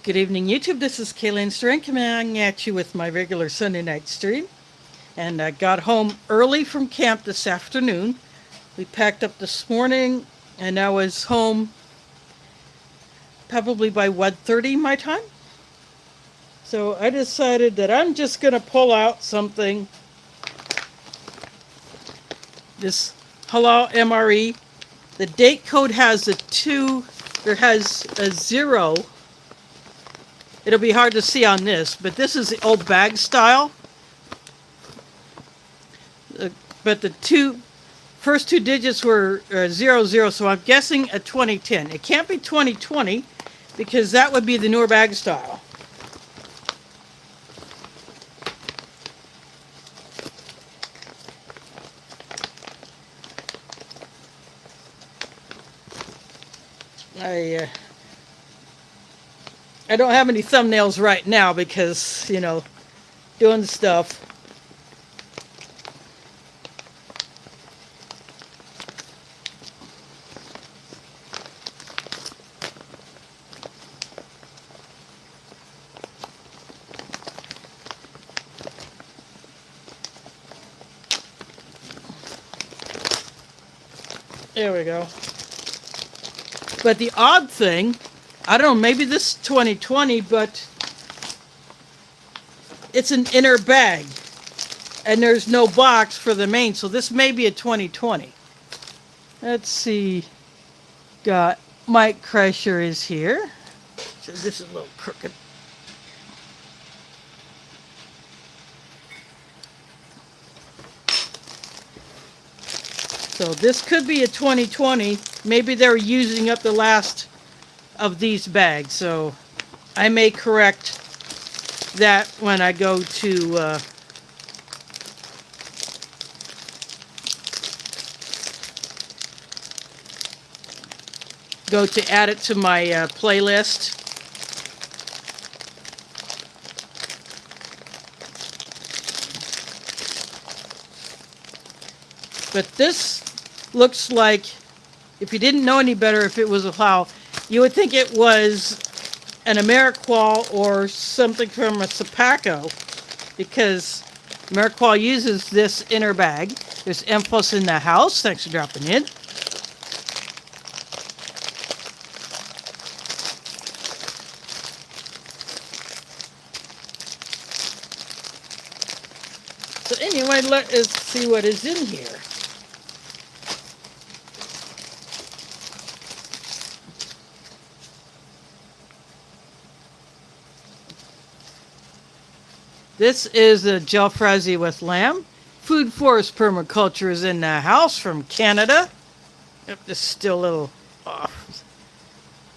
Good evening, YouTube. This is Kaylin Strang coming at you with my regular Sunday night stream. And I got home early from camp this afternoon. We packed up this morning, and I was home probably by 1:30 my time. So I decided that I'm just going to pull out something, this Halal MRE. The date code has a 2, there has a 0. It'll be hard to see on this, but this is the old bag style. But the first two digits were 00, so I'm guessing a 2010. It can't be 2020 because that would be the newer bag style. I don't have any thumbnails right now because, doing stuff. There we go. But the odd thing, I don't know, maybe this is 2020, but it's an inner bag. And there's no box for the main, so this may be a 2020. Let's see. Got Mike Kreischer is here. So this is a little crooked. So this could be a 2020. Maybe they're using up the last of these bags. So I may correct that when I go to add it to my playlist. But this looks like, if you didn't know any better, if it was a Halal, you would think it was an Ameriqual or something from a Sapaco, because Ameriqual uses this inner bag. There's Emphasis in the house. Thanks for dropping in. So anyway, let us see what is in here. This is a Jalfrazi with lamb. Food Forest Permaculture is in the house from Canada. Yep, this is still a little off.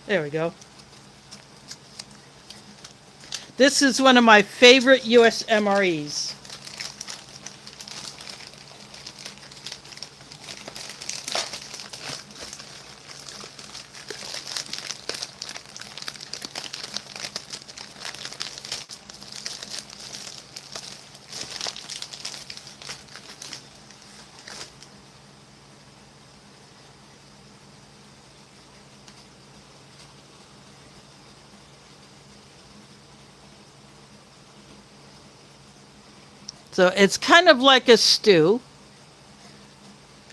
There we go. This is one of my favorite US MREs. So it's kind of like a stew.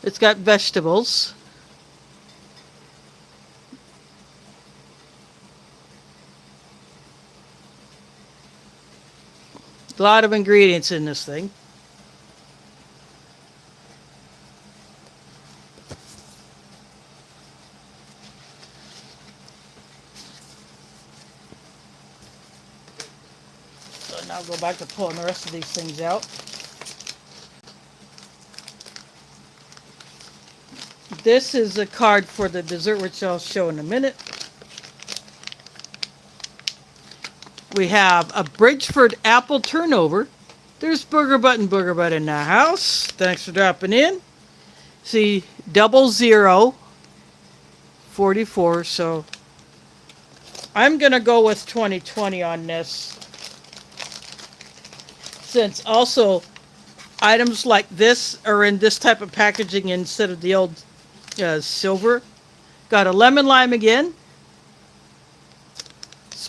It's got vegetables. A lot of ingredients in this thing. So now I'll go back to pulling the rest of these things out. This is a card for the dessert, which I'll show in a minute. We have a Bridgeford apple turnover. There's Booger Butt in the house. Thanks for dropping in. See, 0044. So I'm going to go with 2020 on this. Since also items like this are in this type of packaging instead of the old silver. Got a lemon lime again.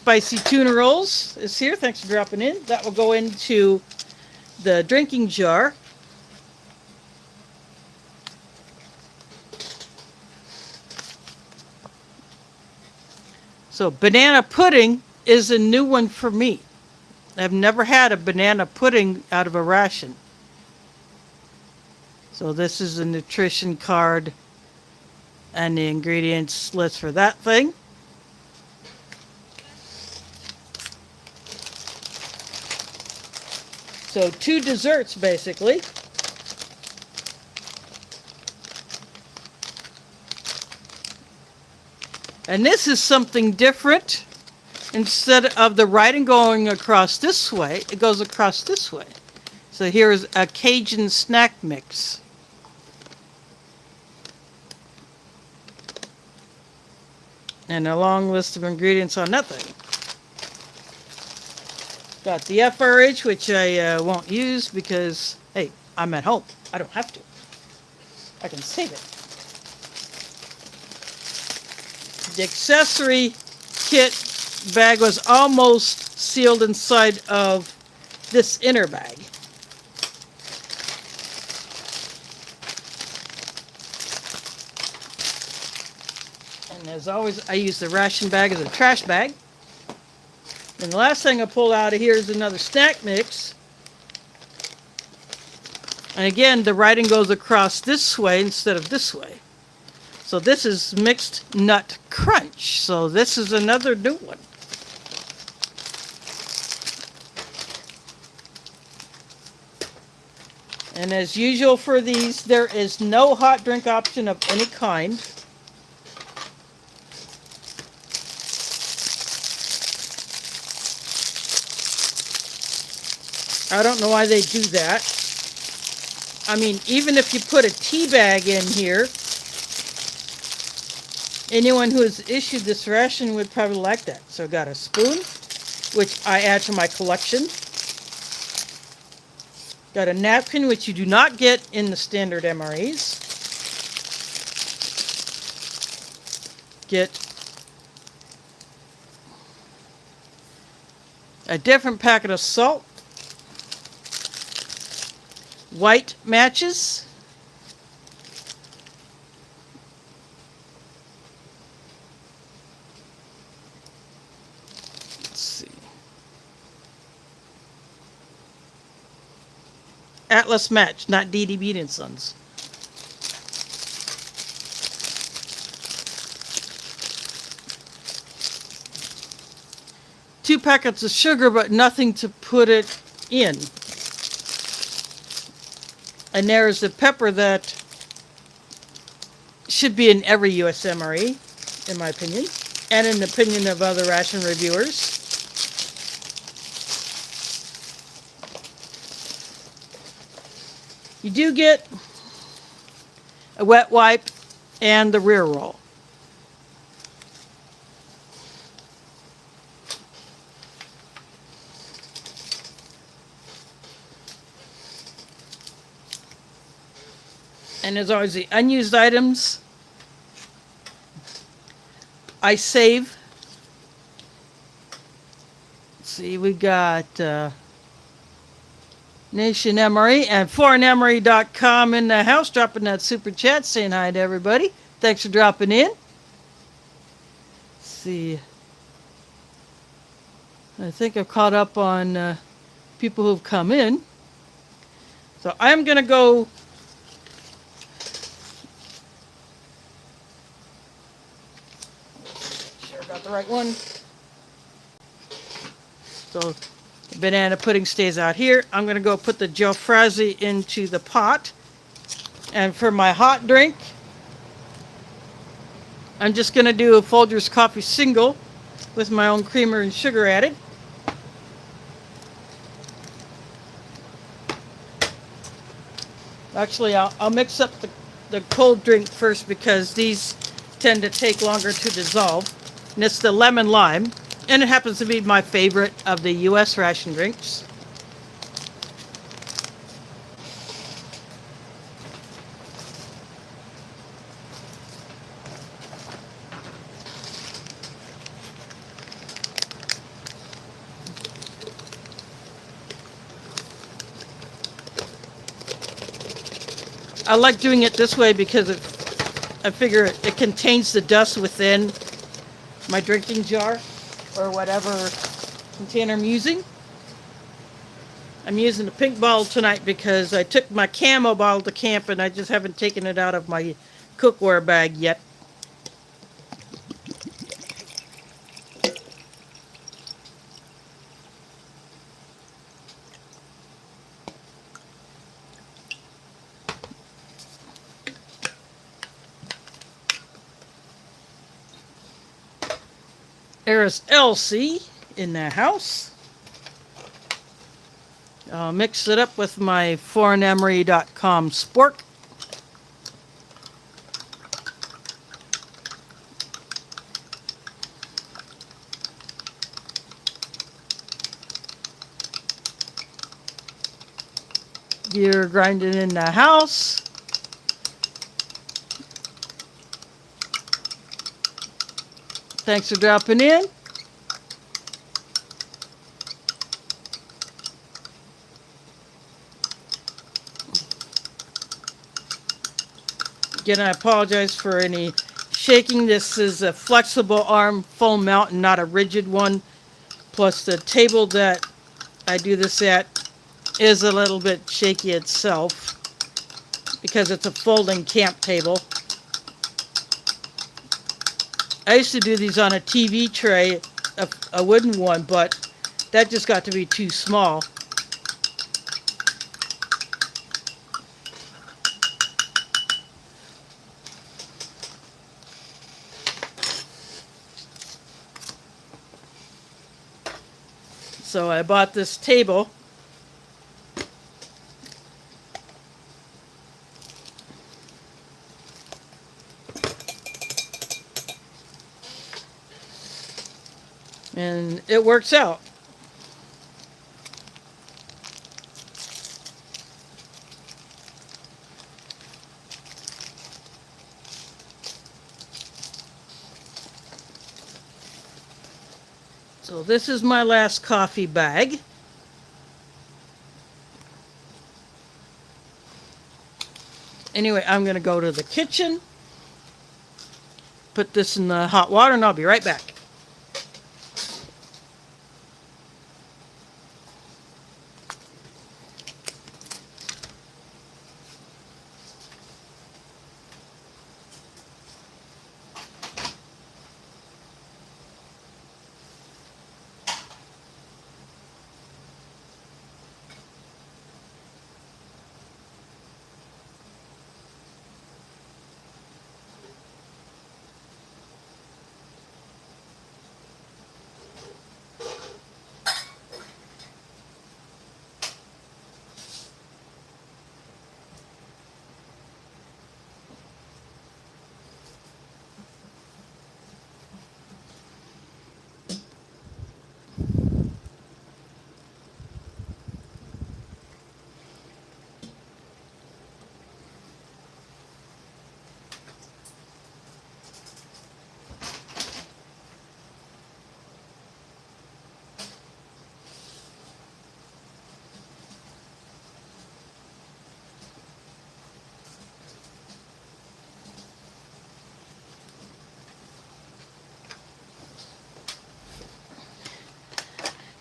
spicy tuna rolls is here. Thanks for dropping in. That will go into the drinking jar. So banana pudding is a new one for me. I've never had a banana pudding out of a ration. So this is a nutrition card and the ingredients list for that thing. So 2 desserts basically. And this is something different. Instead of the writing going across this way, it goes across this way. So here's a Cajun snack mix. And a long list of ingredients on that thing. Got the FRH, which I won't use because, hey, I'm at home. I don't have to. I can save it. The accessory kit bag was almost sealed inside of this inner bag. And as always, I use the ration bag as a trash bag. And the last thing I pulled out of here is another snack mix. And again, the writing goes across this way instead of this way. So this is mixed nut crunch. So this is another new one. And as usual for these, there is no hot drink option of any kind. I don't know why they do that. I mean, even if you put a tea bag in here, anyone who has issued this ration would probably like that. So I got a spoon, which I add to my collection. Got a napkin, which you do not get in the standard MREs. Get a different packet of salt. White matches. Let's see. Atlas match, not D.D. Beat and Sons. Two packets of sugar, but nothing to put it in. And there's the pepper that should be in every US MRE, in my opinion, and in the opinion of other ration reviewers. You do get a wet wipe and the rear roll. And as always, the unused items I save. Let's see, we got Nation MRE and foreignmre.com in the house, dropping that super chat, saying hi to everybody. Thanks for dropping in. Let's see. I think I've caught up on people who've come in. So I'm going to go the right one. So the banana pudding stays out here. I'm going to go put the Jalfrazi into the pot. And for my hot drink, I'm just going to do a Folgers coffee single with my own creamer and sugar added. Actually, I'll mix up the cold drink first because these tend to take longer to dissolve. And it's the lemon lime, and it happens to be my favorite of the U.S. ration drinks. I like doing it this way because I figure it contains the dust within my drinking jar or whatever container I'm using. I'm using a pink bottle tonight because I took my camo bottle to camp and I just haven't taken it out of my cookware bag yet. There's Elsie in the house. I'll mix it up with my foreignMRE.com spork. You're grinding in the house. Thanks for dropping in. Again, I apologize for any shaking. This is a flexible arm foam mount and not a rigid one. Plus the table that I do this at is a little bit shaky itself because it's a folding camp table. I used to do these on a TV tray, a wooden one, but that just got to be too small. So I bought this table. And it works out. So this is my last coffee bag. Anyway, I'm going to go to the kitchen, put this in the hot water, and I'll be right back.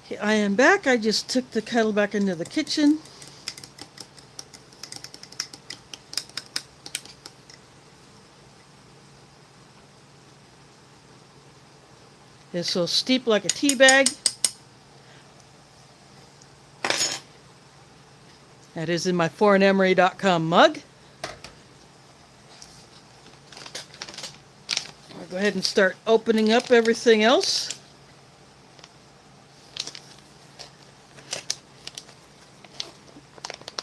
Okay, I am back. I just took the kettle back into the kitchen. It's so steep like a tea bag. That is in my foreignMRE.com mug. I'll go ahead and start opening up everything else.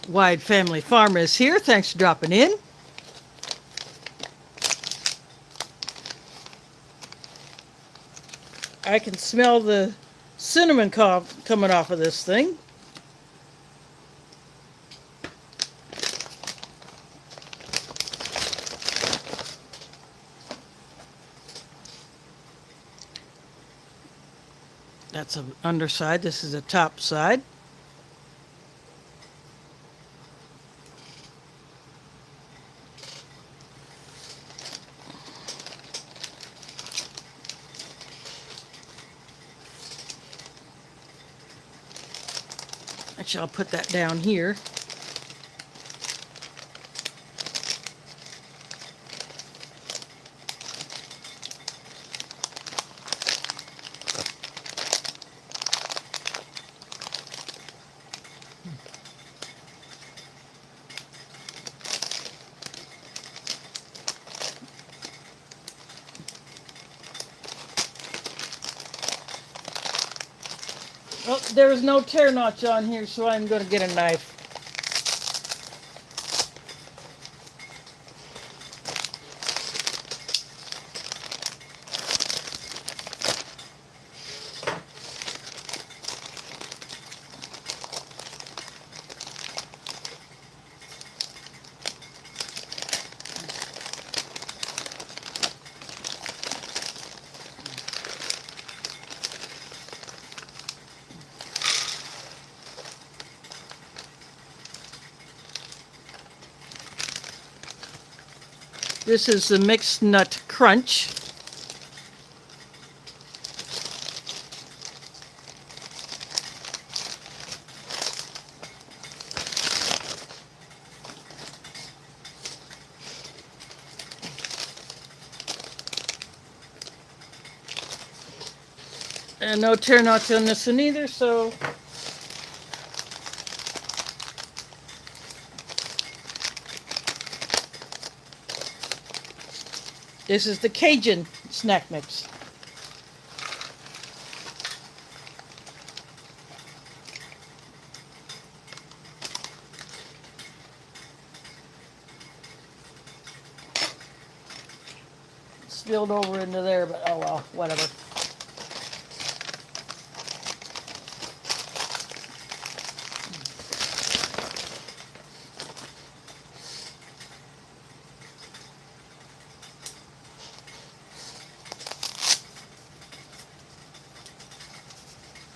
Wide Family Farm is here. Thanks for dropping in. I can smell the cinnamon coming off of this thing. That's an underside. This is a top side. Actually, I'll put that down here. Oh, there's no tear notch on here, so I'm going to get a knife. This is the mixed nut crunch. And no tear knots on this one either, so this is the Cajun snack mix. Spilled over into there, but oh well, whatever.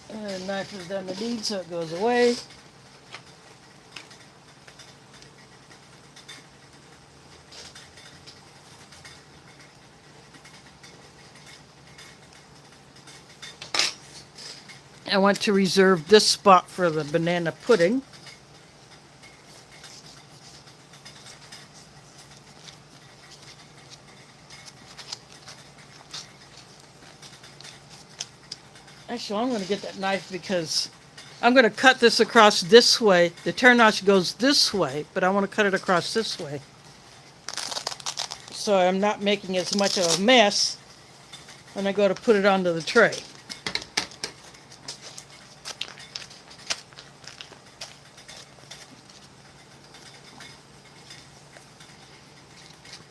And the knife is done the deed, so it goes away. I want to reserve this spot for the banana pudding. Actually, I'm going to get that knife because I'm going to cut this across this way. The tear notch goes this way, but I want to cut it across this way, so I'm not making as much of a mess when I go to put it onto the tray.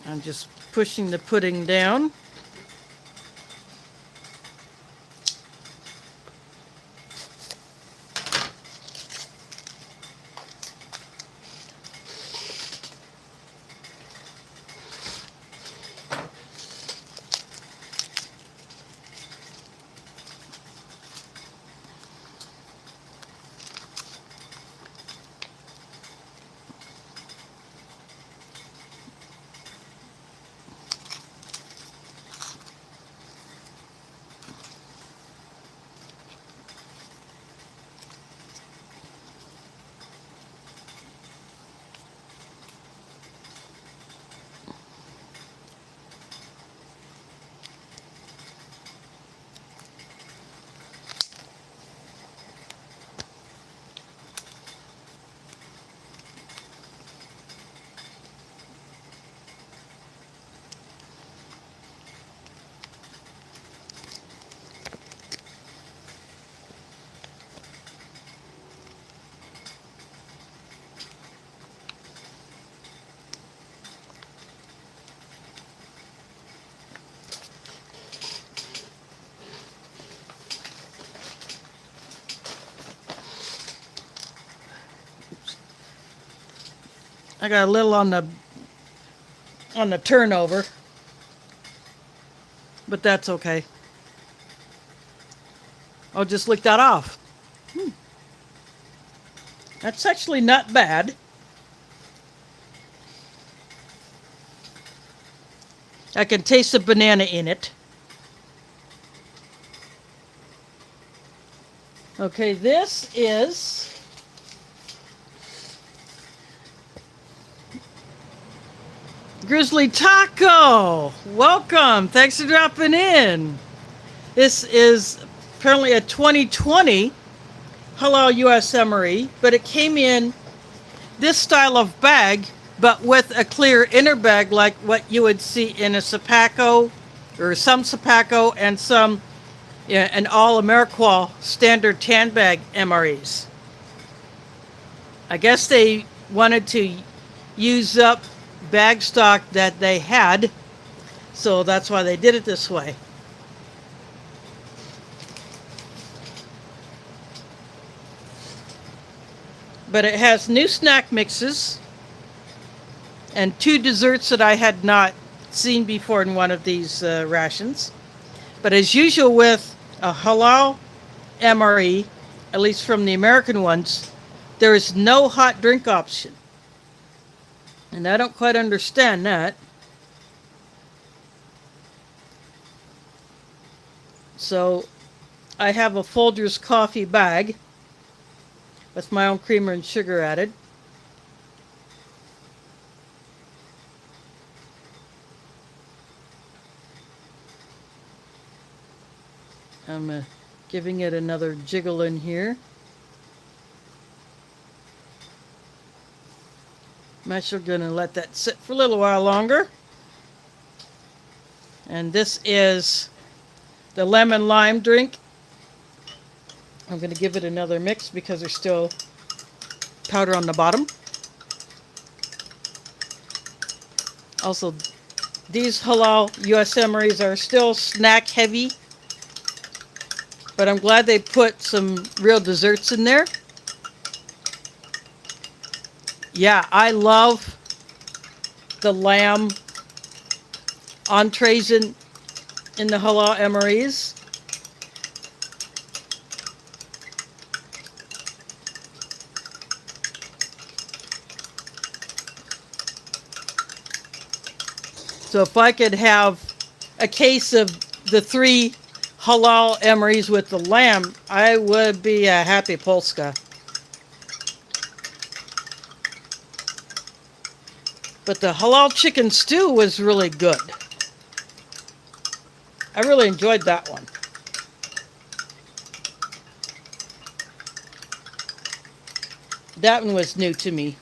I'm just pushing the pudding down. I got a little on the turnover, but that's okay. I'll just lick that off. That's actually not bad. I can taste the banana in it. Okay, this is Grizzly Taco, welcome. Thanks for dropping in. This is apparently a 2020 Halal US MRE, but it came in this style of bag, but with a clear inner bag like what you would see in a Sapaco, or some Sapaco and some, yeah, an all Ameriqual standard tan bag MREs. I guess they wanted to use up bag stock that they had, so that's why they did it this way. But it has new snack mixes and two desserts that I had not seen before in one of these rations. But as usual with a halal MRE, at least from the American ones, there is no hot drink option. And I don't quite understand that. So I have a Folgers coffee bag with my own creamer and sugar added. I'm giving it another jiggle in here. I'm actually going to let that sit for a little while longer. And this is the lemon lime drink. I'm going to give it another mix because there's still powder on the bottom. Also, these halal US MREs are still snack heavy, but I'm glad they put some real desserts in there. Yeah, I love the lamb entrees in the halal MREs. So if I could have a case of the 3 halal MREs with the lamb, I would be a happy Polska. But the halal chicken stew was really good. I really enjoyed that one. That one was new to me.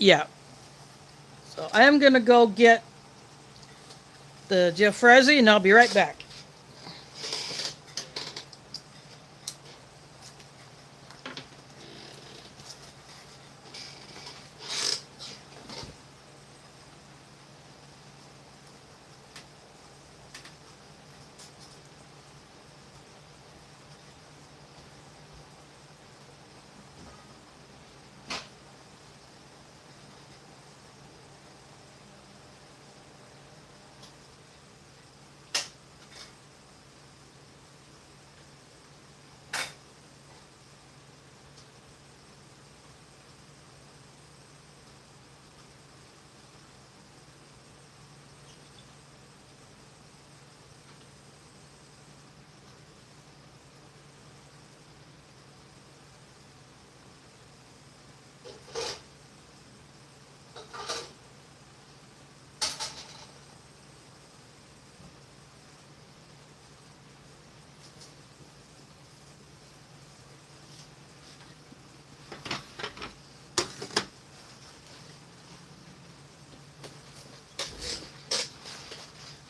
Yeah. So I am going to go get the Jalfrazi and I'll be right back.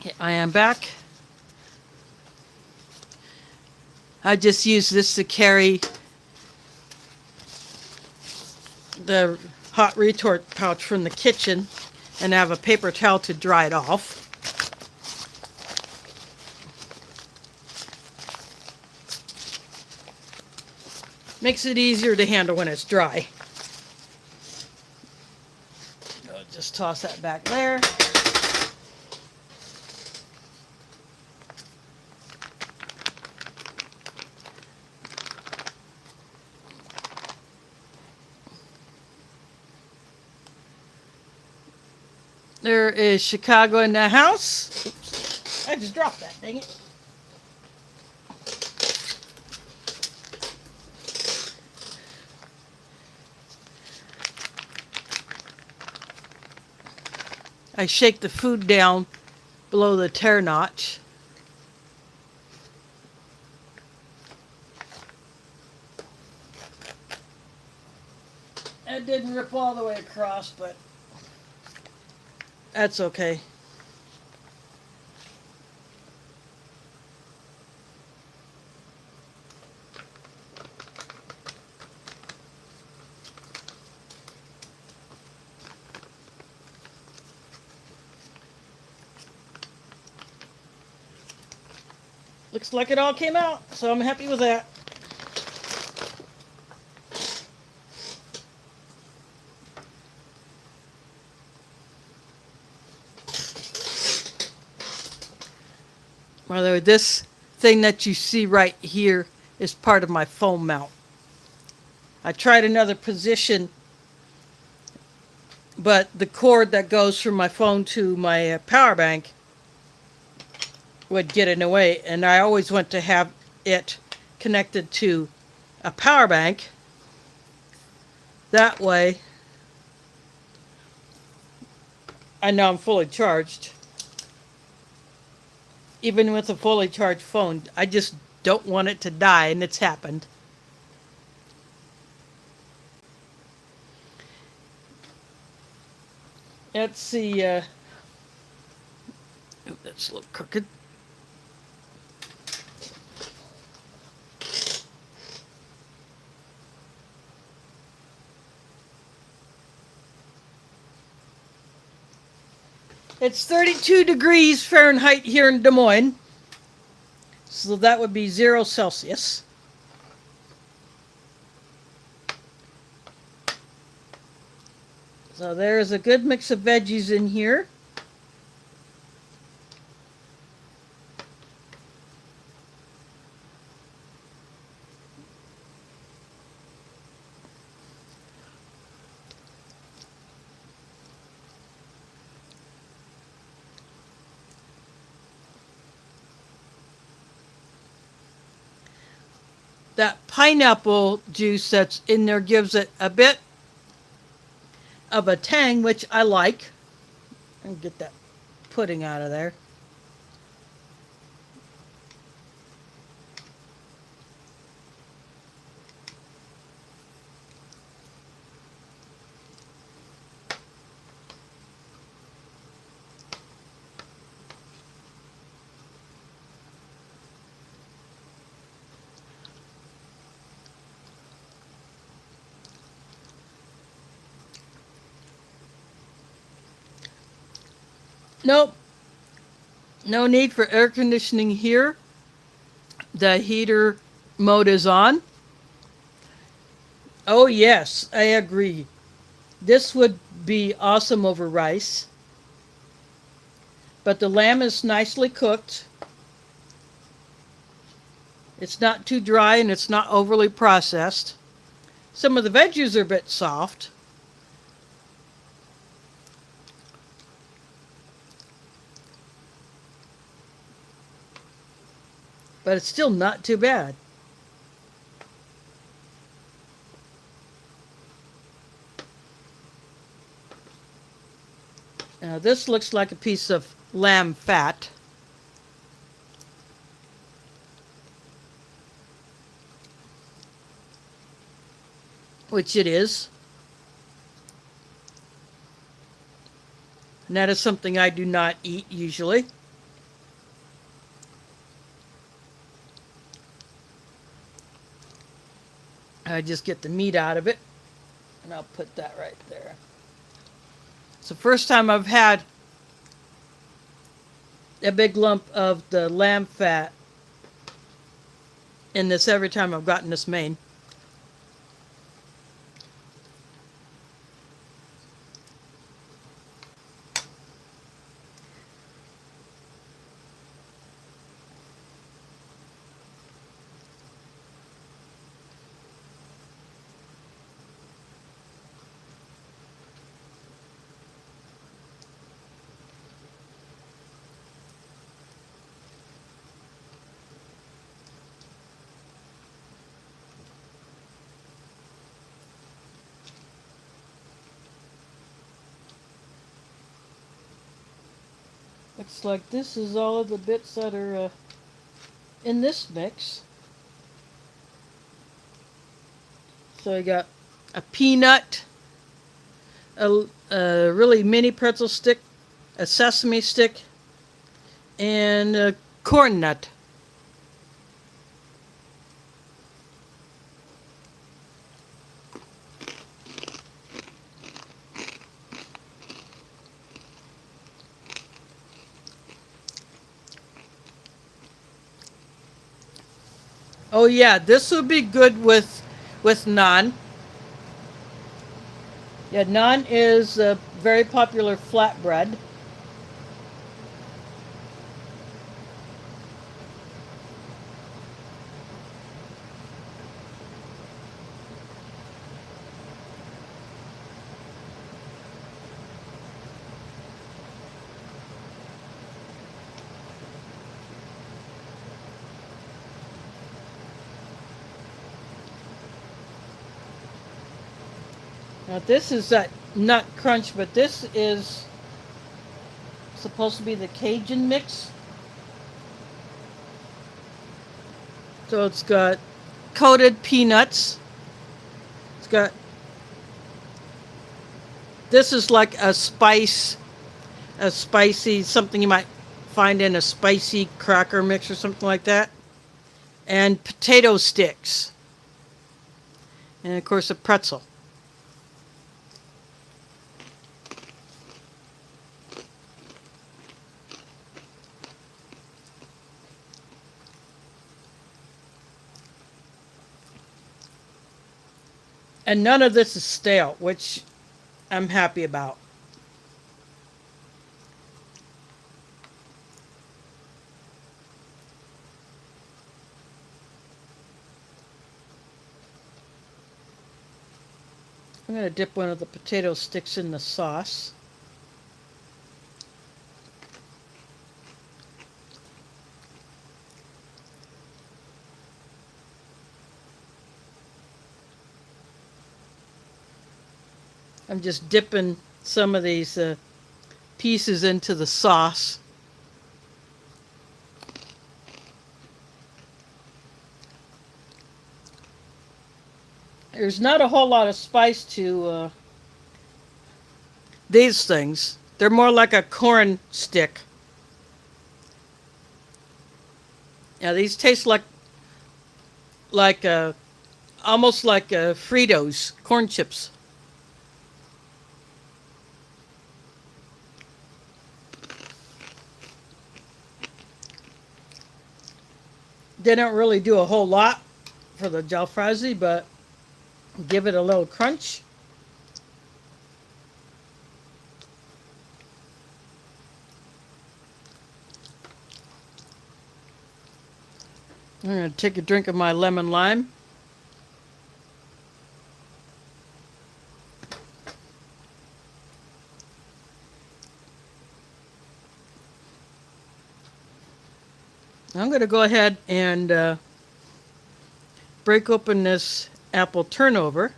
Okay, I am back. I just use this to carry the hot retort pouch from the kitchen and have a paper towel to dry it off. Makes it easier to handle when it's dry. I'll just toss that back there. There is Chicago in the house. Oops. I just dropped that, dang it. I shake the food down below the tear notch. It didn't rip all the way across, but that's okay. Looks like it all came out, so I'm happy with that. By the way, this thing that you see right here is part of my phone mount. I tried another position, but the cord that goes from my phone to my power bank would get in the way, and I always want to have it connected to a power bank. That way, I know I'm fully charged. Even with a fully charged phone, I just don't want it to die, and it's happened. Let's see. Oh, that's a little crooked. It's 32 degrees Fahrenheit here in Des Moines. So that would be 0 Celsius. So there's a good mix of veggies in here. That pineapple juice that's in there gives it a bit of a tang, which I like. And get that pudding out of there. Nope, no need for air conditioning here. The heater mode is on. Oh, yes, I agree. This would be awesome over rice. But the lamb is nicely cooked. It's not too dry and it's not overly processed. Some of the veggies are a bit soft. But it's still not too bad. Now this looks like a piece of lamb fat. Which it is. And that is something I do not eat usually. I just get the meat out of it. And I'll put that right there. It's the first time I've had a big lump of the lamb fat in this every time I've gotten this made. Looks like this is all of the bits that are in this mix. So I got a peanut, a really mini pretzel stick, a sesame stick, and a corn nut. Oh yeah, this would be good with naan. Yeah, naan is a very popular flatbread. Now this is that nut crunch, but this is supposed to be the Cajun mix. So it's got coated peanuts. It's got, this is like a spicy, something you might find in a spicy cracker mix or something like that. And potato sticks. And of course a pretzel. And none of this is stale, which I'm happy about. I'm going to dip one of the potato sticks in the sauce. I'm just dipping some of these pieces into the sauce. There's not a whole lot of spice to these things. They're more like a corn stick. Yeah, these taste like almost like Fritos, corn chips. They don't really do a whole lot for the Jalfrazi, but give it a little crunch. I'm going to take a drink of my lemon lime. I'm going to go ahead and break open this apple turnover.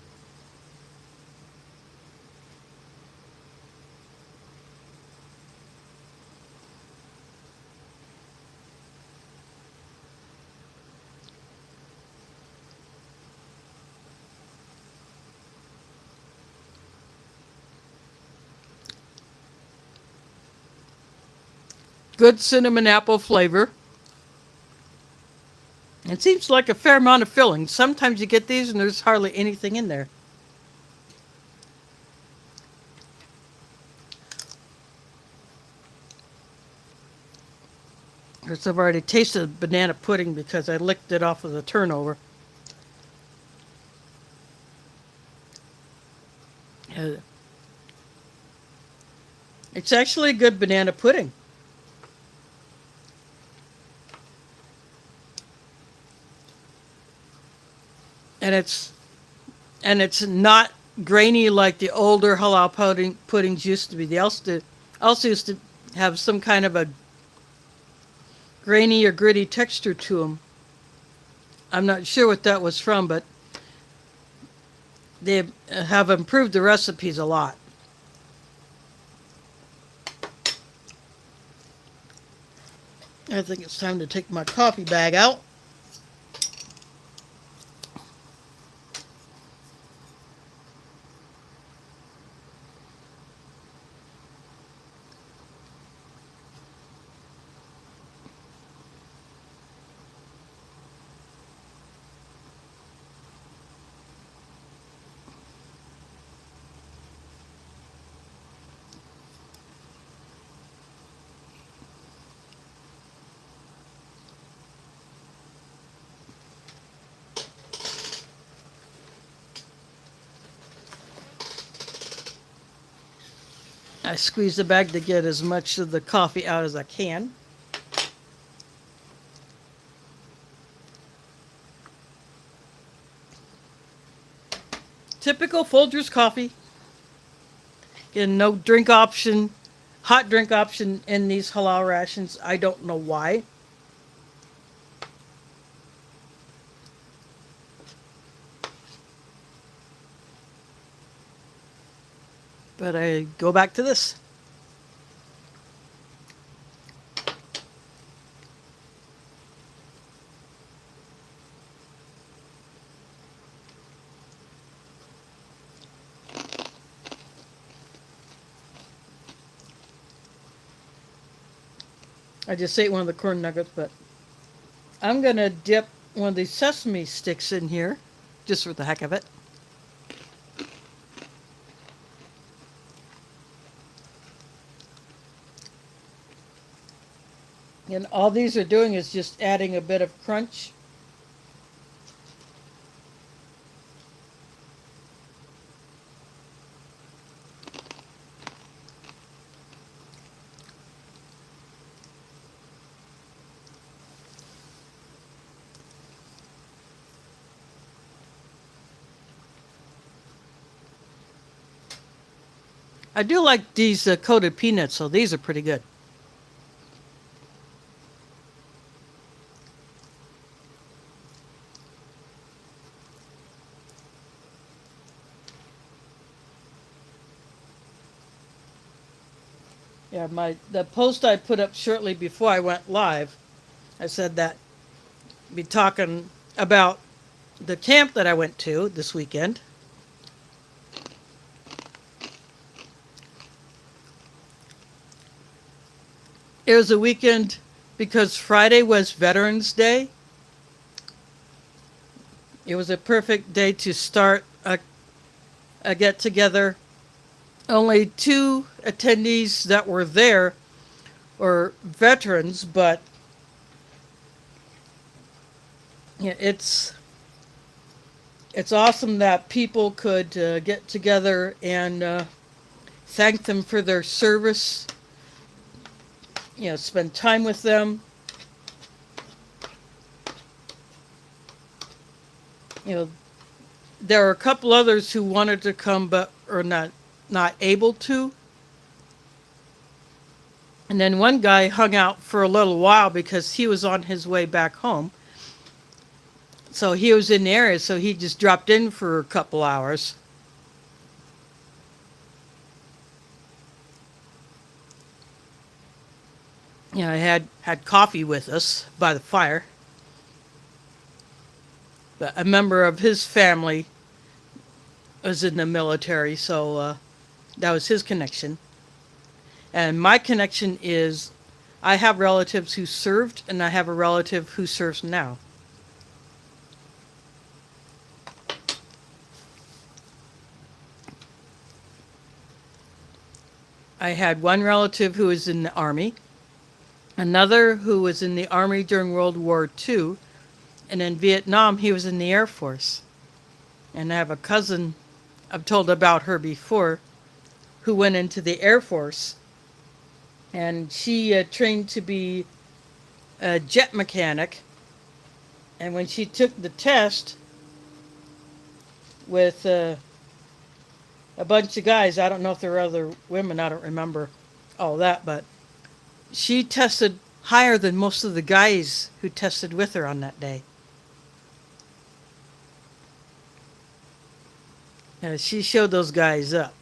Good cinnamon apple flavor. It seems like a fair amount of filling. Sometimes you get these and there's hardly anything in there. Of course, I've already tasted banana pudding because I licked it off of the turnover. Uh, It's actually a good banana pudding. And it's not grainy like the older halal puddings used to be. They also used to have some kind of a grainy or gritty texture to them. I'm not sure what that was from, but they have improved the recipes a lot. I think it's time to take my coffee bag out. I squeeze the bag to get as much of the coffee out as I can. Typical Folgers coffee. Again, no drink option, hot drink option in these halal rations. I don't know why. But I go back to this. I just ate one of the corn nuggets, but I'm going to dip one of these sesame sticks in here, just for the heck of it. And all these are doing is just adding a bit of crunch. I do like these coated peanuts, so these are pretty good. Yeah, the post I put up shortly before I went live, I said that I'd be talking about the camp that I went to this weekend. It was a weekend because Friday was Veterans Day. It was a perfect day to start a get together. Only two attendees that were there were veterans, but yeah, it's awesome that people could get together and thank them for their service. Spend time with them. There are a couple others who wanted to come but are not able to. And then one guy hung out for a little while because he was on his way back home. So he was in the area, so he just dropped in for a couple hours. I had coffee with us by the fire. But a member of his family was in the military, so that was his connection. And my connection is I have relatives who served, and I have a relative who serves now. I had one relative who was in the Army, another who was in the Army during World War II, and in Vietnam he was in the Air Force. And I have a cousin, I've told about her before, who went into the Air Force, and she trained to be a jet mechanic. And when she took the test with a bunch of guys, I don't know if there were other women, I don't remember all that, but she tested higher than most of the guys who tested with her on that day. She showed those guys up.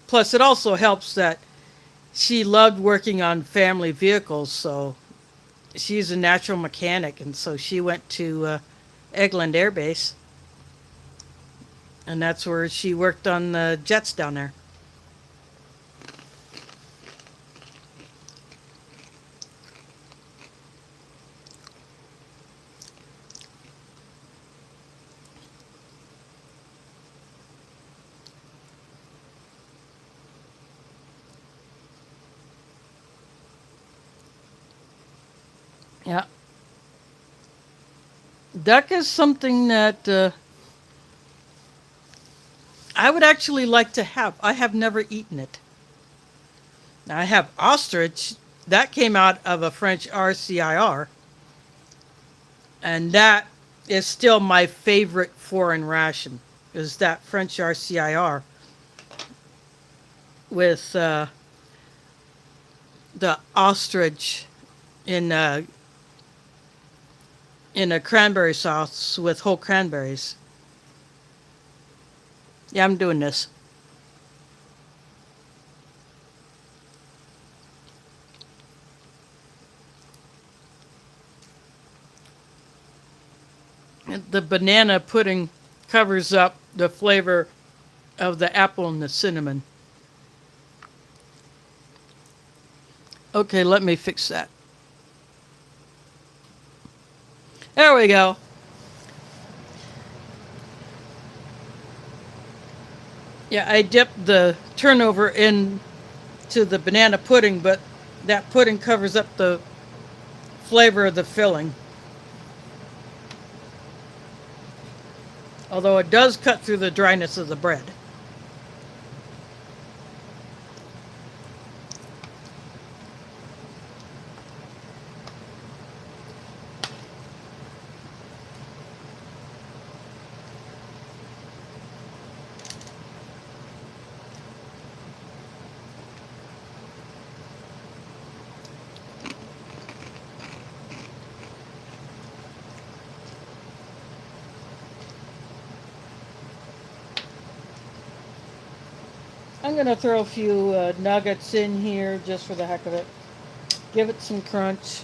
Plus, it also helps that she loved working on family vehicles, so she's a natural mechanic, and so she went to Eglin Air Base, and that's where she worked on the jets down there. Yeah. Duck is something that I would actually like to have. I have never eaten it. Now, I have ostrich. That came out of a French RCIR, and that is still my favorite foreign ration. Is that French RCIR with the ostrich in in a cranberry sauce with whole cranberries. Yeah, I'm doing this. The banana pudding covers up the flavor of the apple and the cinnamon. Okay, let me fix that. There we go. Yeah, I dipped the turnover into the banana pudding, but that pudding covers up the flavor of the filling. Although it does cut through the dryness of the bread. I'm going to throw a few nuggets in here just for the heck of it. Give it some crunch.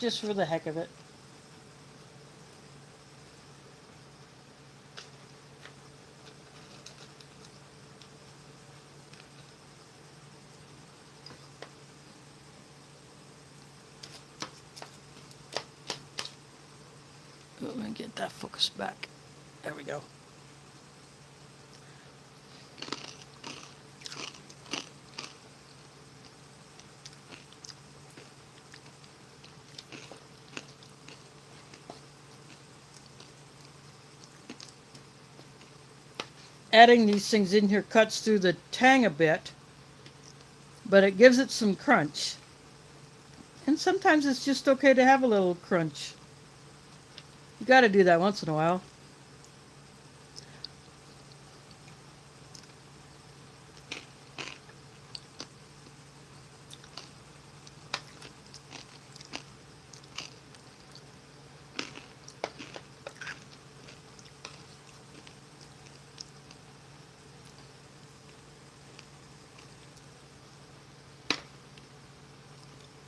Just for the heck of it. Let me get that focused back. There we go. Adding these things in here cuts through the tang a bit, but it gives it some crunch. And sometimes it's just okay to have a little crunch. You got to do that once in a while.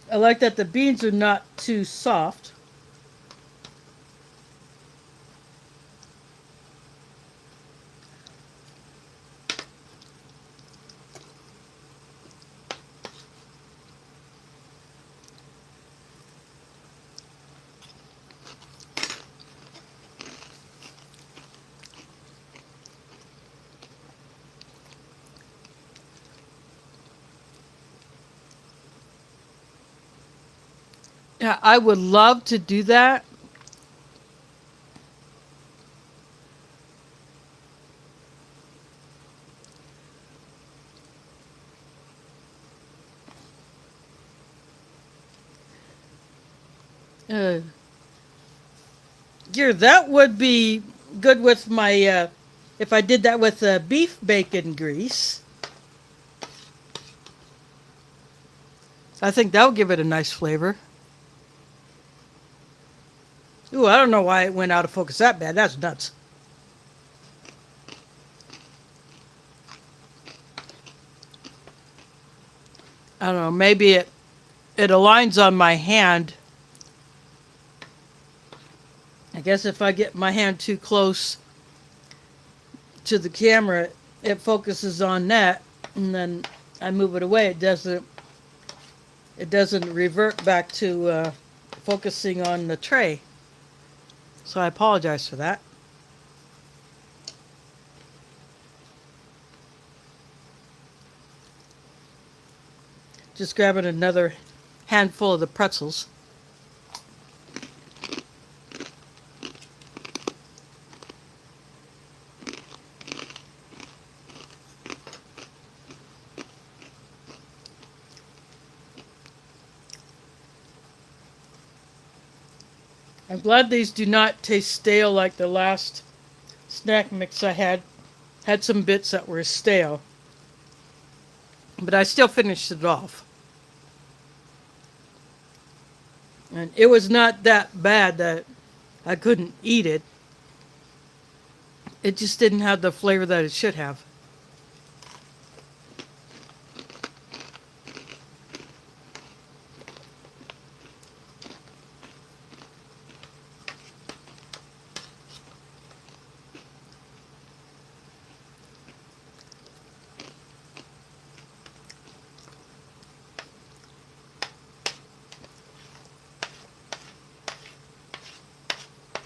I like that the beans are not too soft. Yeah, I would love to do that. Uh, Here, that would be good with my, if I did that with beef bacon grease. I think that would give it a nice flavor. Ooh, I don't know why it went out of focus that bad. That's nuts. I don't know. Maybe it aligns on my hand. I guess if I get my hand too close to the camera, it focuses on that, and then I move it away. It doesn't revert back to focusing on the tray. So I apologize for that. Just grabbing another handful of the pretzels. I'm glad these do not taste stale like the last snack mix I had. Had some bits that were stale, but I still finished it off. And it was not that bad that I couldn't eat it. It just didn't have the flavor that it should have.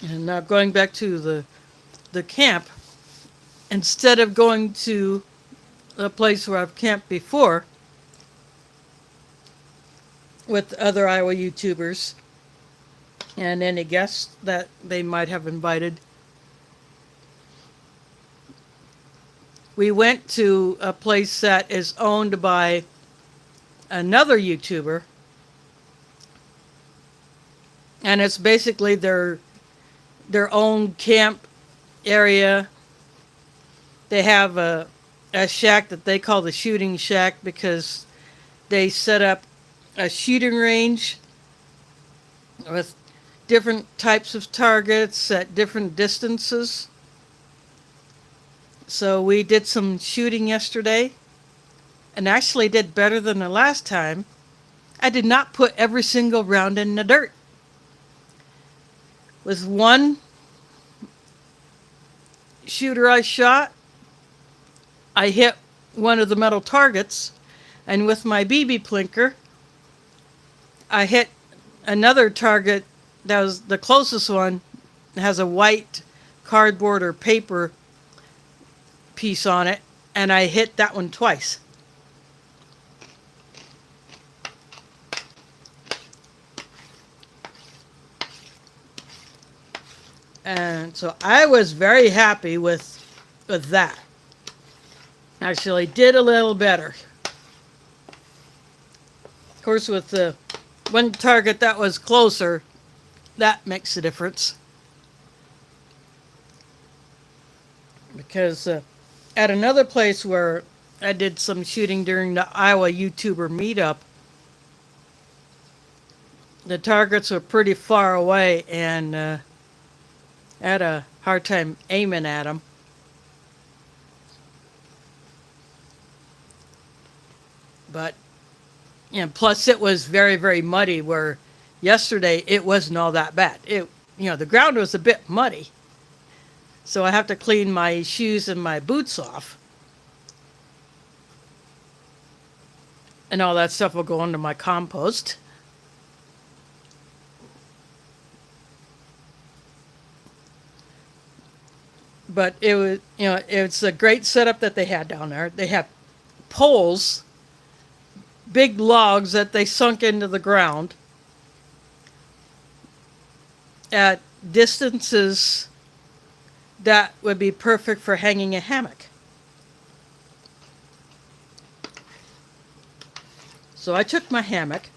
And now going back to the camp, instead of going to a place where I've camped before with other Iowa YouTubers and any guests that they might have invited, we went to a place that is owned by another YouTuber, and it's basically their own camp area. They have a shack that they call the shooting shack because they set up a shooting range with different types of targets at different distances. So we did some shooting yesterday and actually did better than the last time. I did not put every single round in the dirt. With one shooter I shot, I hit one of the metal targets, and with my BB plinker, I hit another target that was the closest one. It has a white cardboard or paper piece on it, and I hit that one twice. And so I was very happy with that. Actually did a little better. Of course, with the one target that was closer, that makes a difference. Because at another place where I did some shooting during the Iowa YouTuber meetup, the targets were pretty far away, and I had a hard time aiming at them. But, plus it was very, very muddy, where yesterday it wasn't all that bad. The ground was a bit muddy. So I have to clean my shoes and my boots off. And all that stuff will go into my compost. But it's a great setup that they had down there. They have poles, big logs that they sunk into the ground at distances that would be perfect for hanging a hammock. So I took my hammock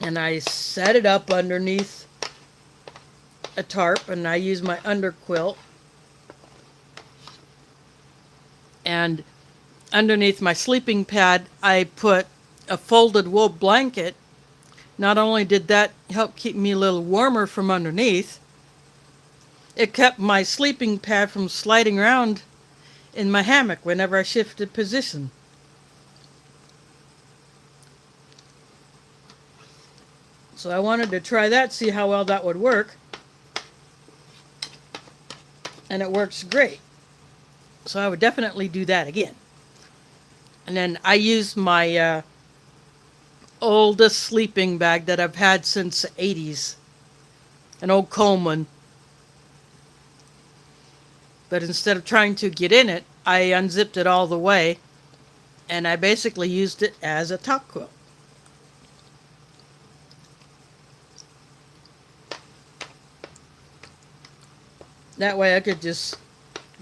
and I set it up underneath a tarp, and I use my underquilt, and underneath my sleeping pad I put a folded wool blanket. Not only did that help keep me a little warmer from underneath, it kept my sleeping pad from sliding around in my hammock whenever I shifted position. So I wanted to try that, see how well that would work. And it works great. So I would definitely do that again. And then I used my oldest sleeping bag that I've had since the 80s. An old Coleman. But instead of trying to get in it, I unzipped it all the way. And I basically used it as a top quilt. That way I could just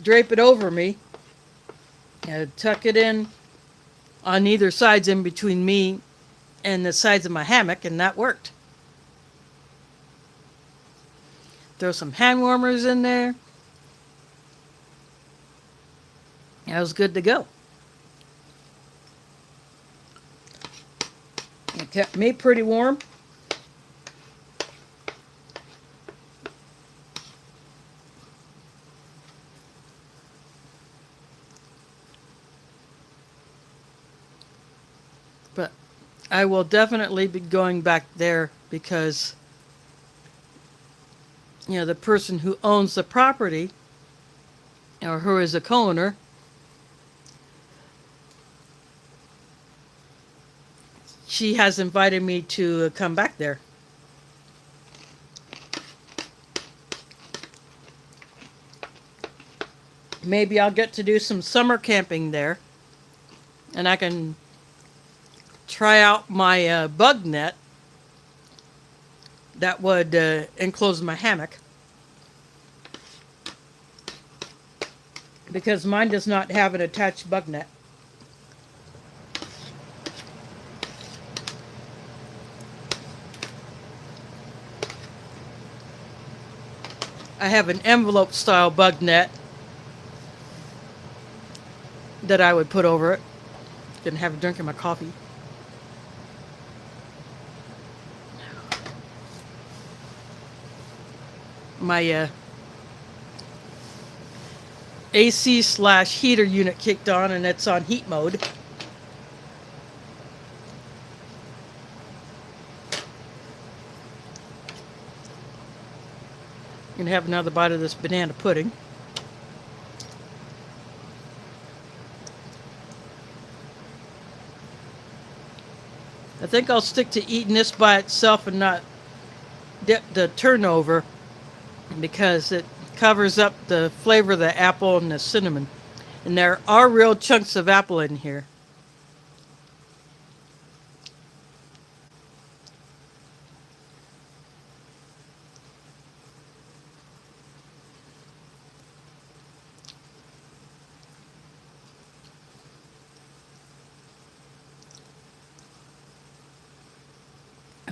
drape it over me and tuck it in on either sides in between me and the sides of my hammock, and that worked. Throw some hand warmers in there. That was good to go. It kept me pretty warm. But I will definitely be going back there because, the person who owns the property, or who is a co-owner, she has invited me to come back there. Maybe I'll get to do some summer camping there, and I can try out my bug net that would enclose my hammock, because mine does not have an attached bug net. I have an envelope style bug net that I would put over it. Didn't have a drink of my coffee. My AC/heater unit kicked on, and it's on heat mode. I'm gonna have another bite of this banana pudding. I think I'll stick to eating this by itself and not dip the turnover, because it covers up the flavor of the apple and the cinnamon. And there are real chunks of apple in here.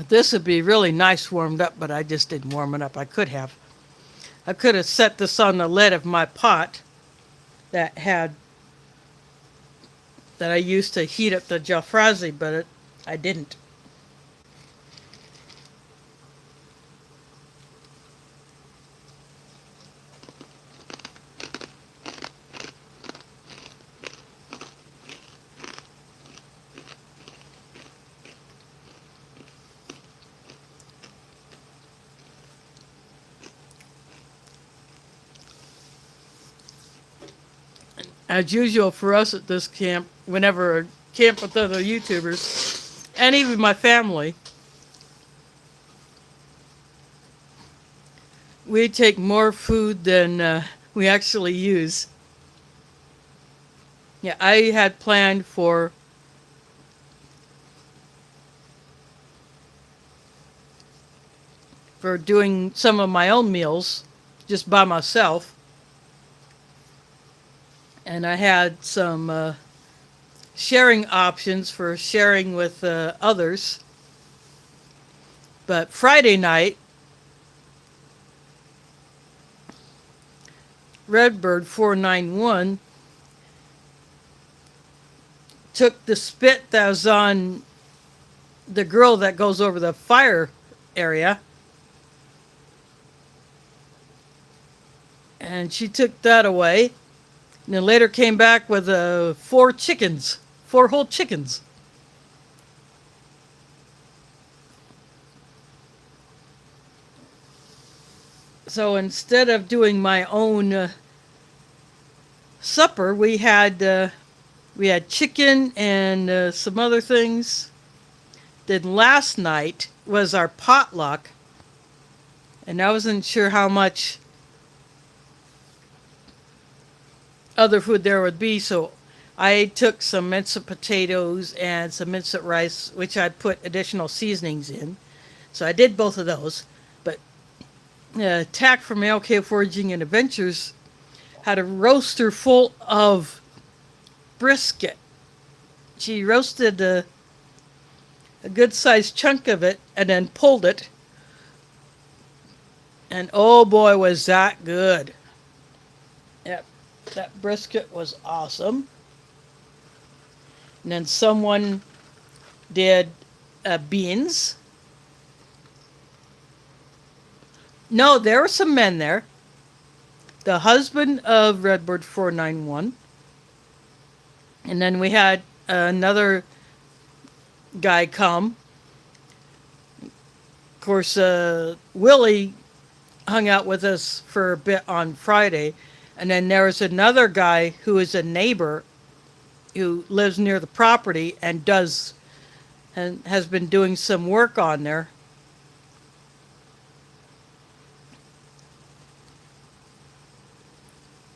This would be really nice warmed up, but I just didn't warm it up. I could have. I could have set this on the lid of my pot that I used to heat up the Jalfrazi, but I didn't. As usual for us at this camp, whenever I camp with other YouTubers, and even my family, we take more food than we actually use. Yeah, I had planned for doing some of my own meals just by myself. And I had some sharing options for sharing with others. But Friday night, Redbird 491 took the spit that was on the grill that goes over the fire area, and she took that away. And then later came back with 4 chickens, 4 whole chickens. So instead of doing my own supper, we had chicken and some other things. Then last night was our potluck, and I wasn't sure how much other food there would be, so I took some minced potatoes and some minced rice, which I put additional seasonings in. So I did both of those. But Tack from LK Foraging and Adventures had a roaster full of brisket. She roasted a good sized chunk of it and then pulled it. And oh boy, was that good. Yep, that brisket was awesome. And then someone did beans. No, there were some men there. The husband of Redbird 491. And then we had another guy come. Of course, Willie hung out with us for a bit on Friday. And then there was another guy who is a neighbor who lives near the property and has been doing some work on there.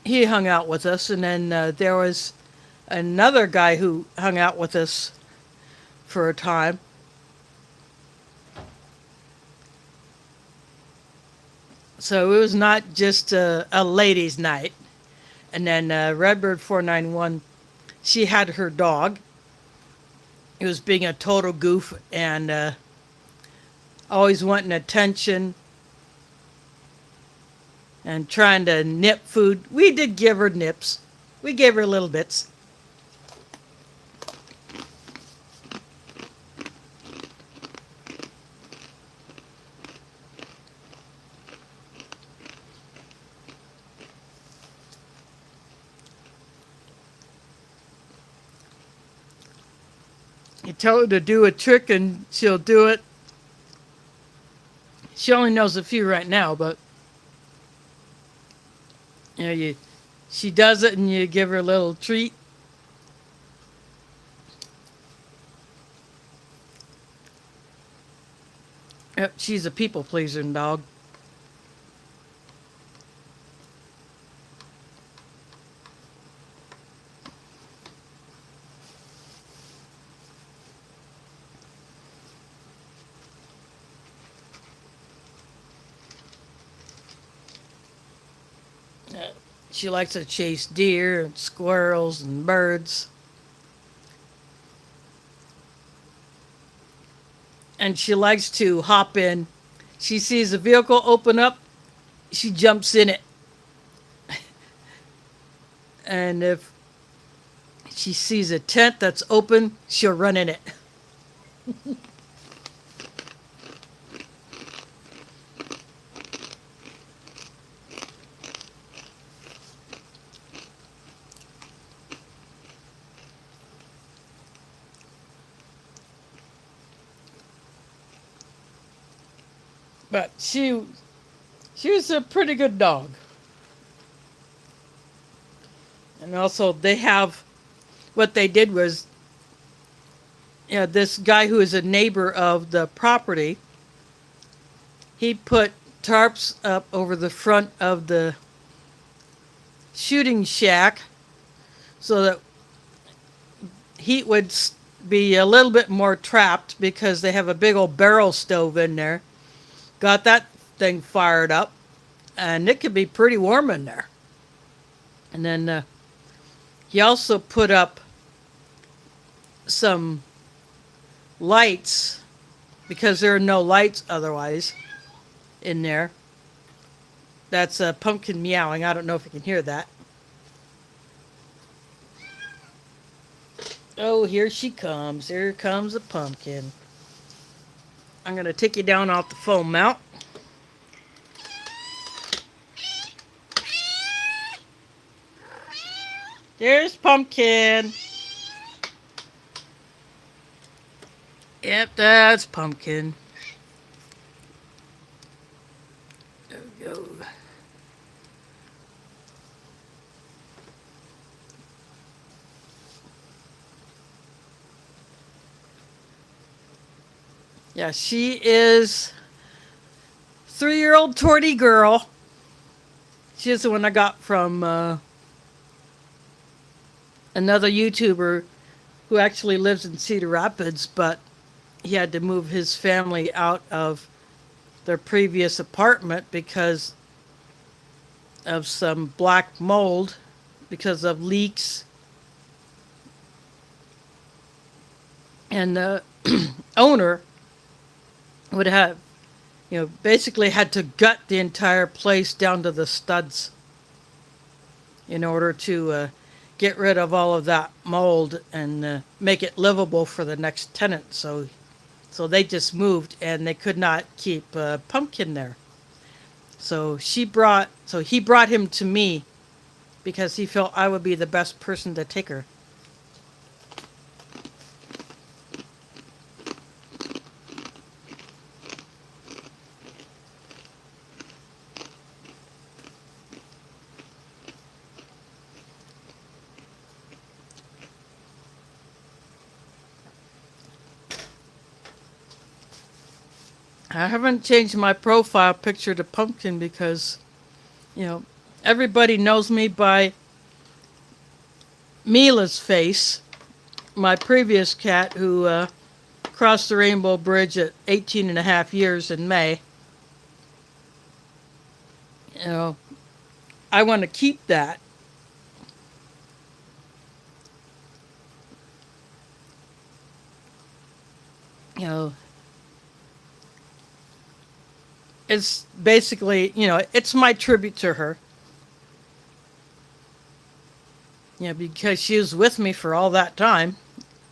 He hung out with us, and then there was another guy who hung out with us for a time. So it was not just a ladies' night. And then Redbird 491, she had her dog. He was being a total goof and always wanting attention and trying to nip food. We did give her nips. We gave her little bits. You tell her to do a trick and she'll do it. She only knows a few right now, but she does it and you give her a little treat. Yep, she's a people pleaser dog. She likes to chase deer and squirrels and birds. And she likes to hop in. She sees a vehicle open up, she jumps in it. And if she sees a tent that's open, she'll run in it. But she was a pretty good dog. And also what they did was, this guy who is a neighbor of the property, he put tarps up over the front of the shooting shack so that heat would be a little bit more trapped because they have a big old barrel stove in there. Got that thing fired up, and it could be pretty warm in there. And then he also put up some lights because there are no lights otherwise in there. That's a pumpkin meowing. I don't know if you can hear that. Oh, here she comes. Here comes the pumpkin. I'm going to take you down off the foam mount. There's Pumpkin. Yep, that's Pumpkin. There we go. Yeah, she is 3-year-old tortie girl. She's the one I got from another YouTuber who actually lives in Cedar Rapids, but he had to move his family out of their previous apartment because of some black mold, because of leaks. And the owner would have, basically had to gut the entire place down to the studs in order to get rid of all of that mold and make it livable for the next tenant. So they just moved and they could not keep Pumpkin there. So he brought him to me because he felt I would be the best person to take her. I haven't changed my profile picture to Pumpkin because, everybody knows me by Mila's face, my previous cat who crossed the Rainbow Bridge at 18 and a half years in May. I want to keep that. It's basically, it's my tribute to her. Because she was with me for all that time,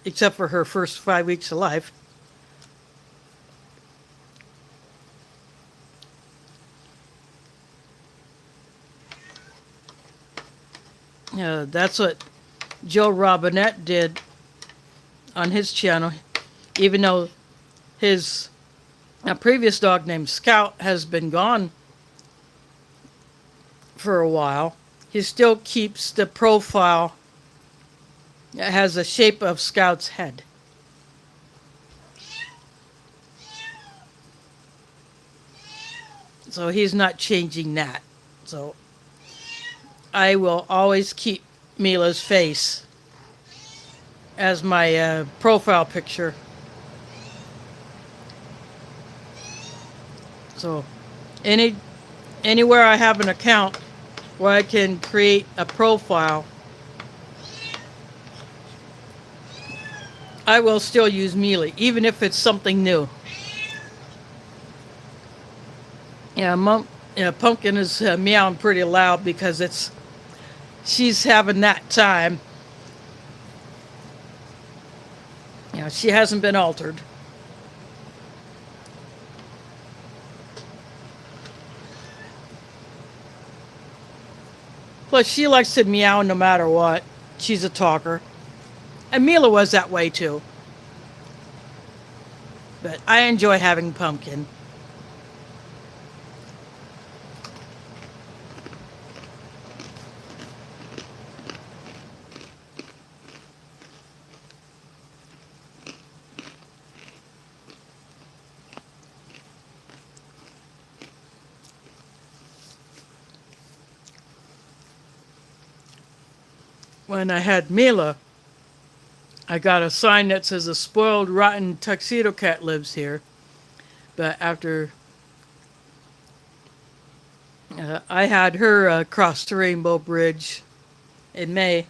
except for her first 5 weeks of life. That's what Joe Robinette did on his channel, even though his previous dog named Scout has been gone for a while. He still keeps the profile that has the shape of Scout's head. So he's not changing that. So I will always keep Mila's face as my profile picture. So anywhere I have an account where I can create a profile, I will still use Mila, even if it's something new. Pumpkin is meowing pretty loud because she's having that time. She hasn't been altered. Plus, she likes to meow no matter what. She's a talker. And Mila was that way too. But I enjoy having Pumpkin. When I had Mila, I got a sign that says a spoiled, rotten tuxedo cat lives here. But after I had her cross the Rainbow Bridge in May,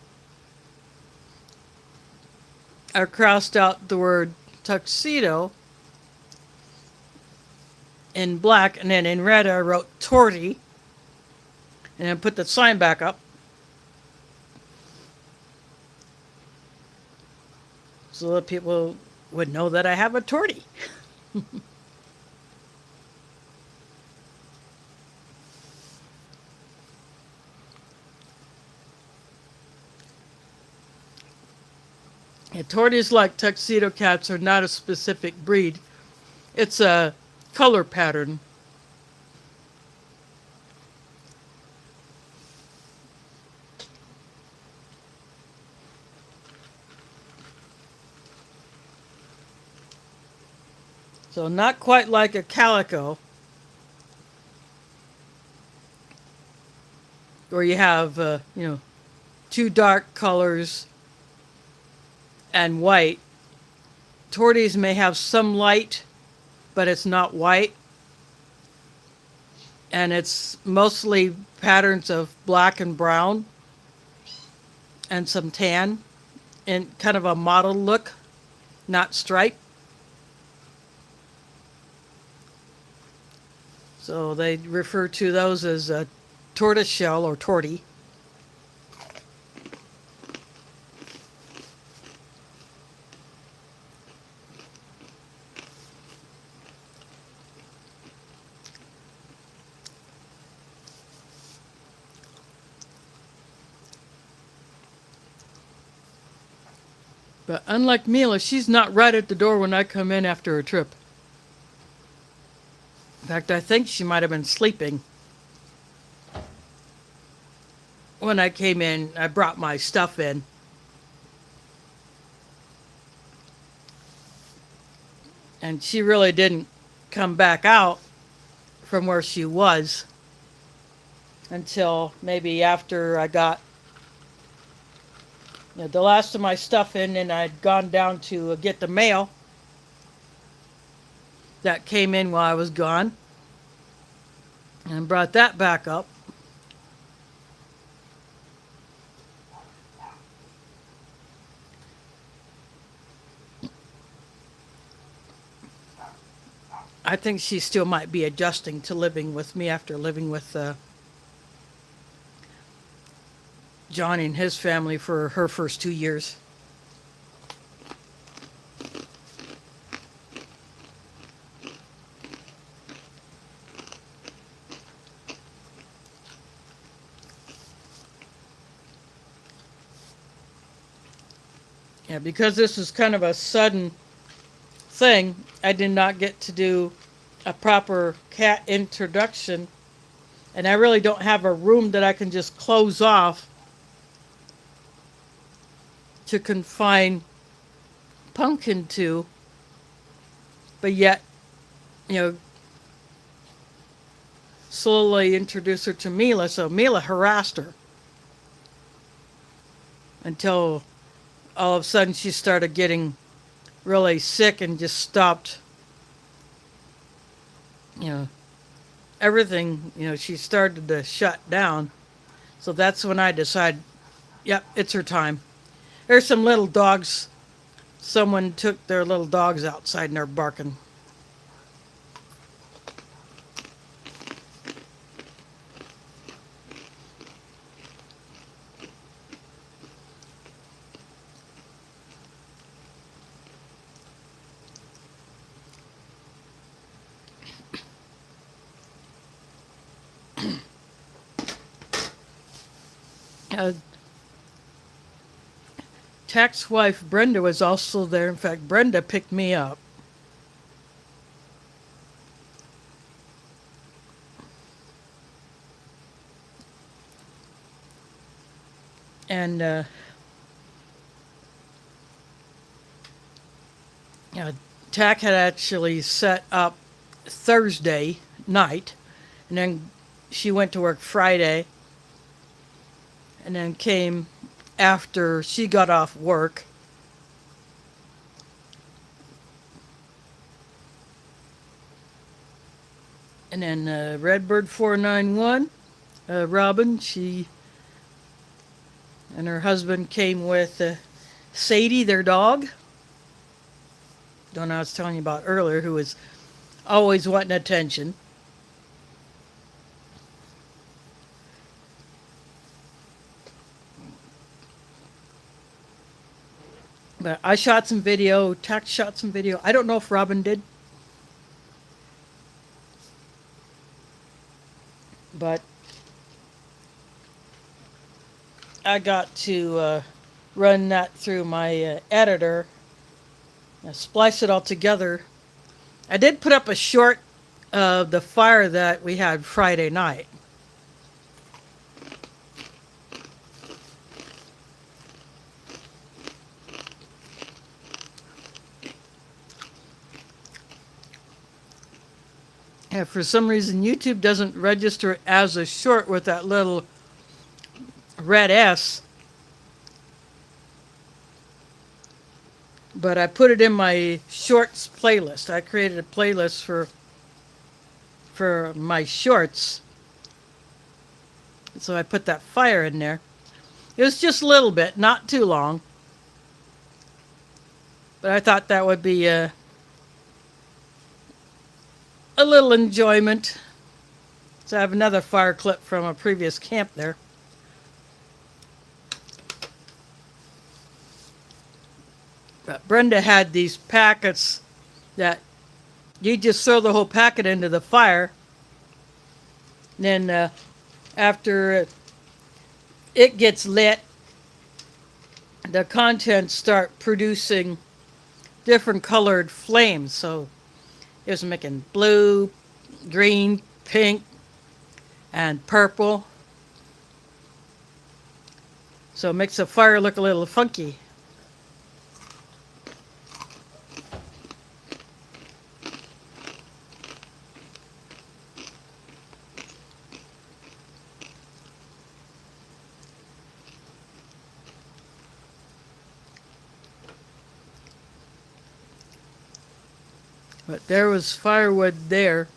I crossed out the word tuxedo in black, and then in red I wrote torty, and then put the sign back up so that people would know that I have a torty. Yeah, torties, like tuxedo cats, are not a specific breed. It's a color pattern. So not quite like a calico, where you have, two dark colors and white. Torties may have some light, but it's not white. And it's mostly patterns of black and brown and some tan and kind of a mottled look, not stripe. So they refer to those as a tortoise shell or tortie. But unlike Mila, she's not right at the door when I come in after a trip. In fact, I think she might have been sleeping. When I came in, I brought my stuff in. And she really didn't come back out from where she was until maybe after I got the last of my stuff in, and I'd gone down to get the mail that came in while I was gone and brought that back up. I think she still might be adjusting to living with me after living with Johnny and his family for her first 2 years. Yeah, because this is kind of a sudden thing, I did not get to do a proper cat introduction, and I really don't have a room that I can just close off to confine Pumpkin to, but yet, slowly introduce her to Mila. So Mila harassed her until all of a sudden she started getting really sick and just stopped, everything, she started to shut down. So that's when I decided, yep, it's her time. There's some little dogs. Someone took their little dogs outside and they're barking. Tack's wife Brenda was also there. In fact, Brenda picked me up. And Tack had actually set up Thursday night, and then she went to work Friday, and then came after she got off work. And then Redbird 491, Robin, she and her husband came with Sadie, their dog. The one I was telling you about earlier, who was always wanting attention. But I shot some video, Tax shot some video. I don't know if Robin did. But I got to run that through my editor, splice it all together. I did put up a short of the fire that we had Friday night. And for some reason, YouTube doesn't register as a short with that little red S. But I put it in my shorts playlist. I created a playlist for my shorts. So I put that fire in there. It was just a little bit, not too long. But I thought that would be a little enjoyment. So I have another fire clip from a previous camp there. But Brenda had these packets that you just throw the whole packet into the fire. Then after it gets lit, the contents start producing different colored flames. So it was making blue, green, pink, and purple. So it makes the fire look a little funky. But there was firewood there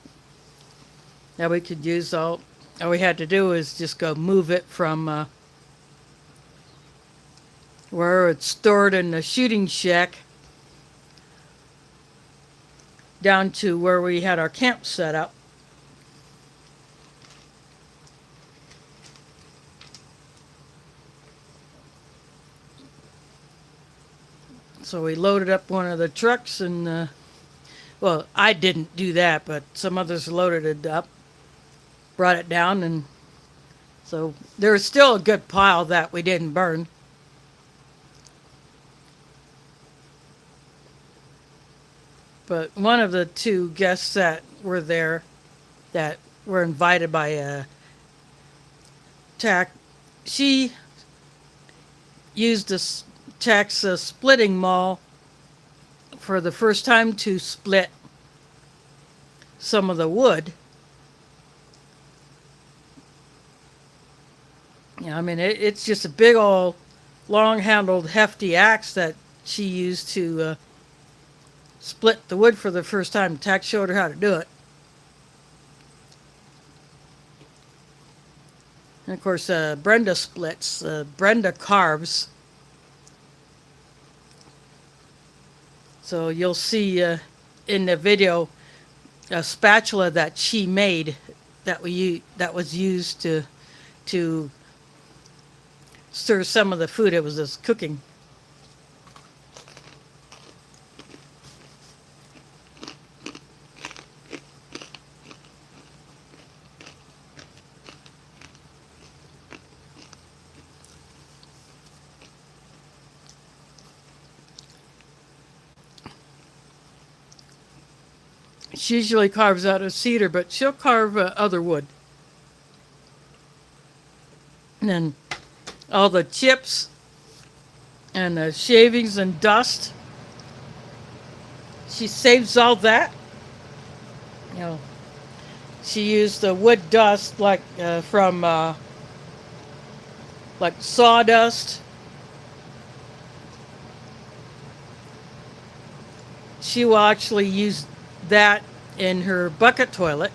that we could use. All we had to do was just go move it from where it's stored in the shooting shack down to where we had our camp set up. So we loaded up one of the trucks and well, I didn't do that, but some others loaded it up, brought it down, and so there's still a good pile that we didn't burn. But one of the two guests that were there, that were invited by TAC, she used TAC's splitting maul for the first time to split some of the wood. Yeah, I mean, it's just a big old long-handled hefty axe that she used to split the wood for the first time. TAC showed her how to do it. And of course, Brenda splits, Brenda carves. So you'll see in the video a spatula that she made that was used to stir some of the food it was just cooking. She usually carves out of cedar, but she'll carve other wood. And then all the chips and the shavings and dust, she saves all that. You know, she used the wood dust like from like sawdust. She will actually use that in her bucket toilet.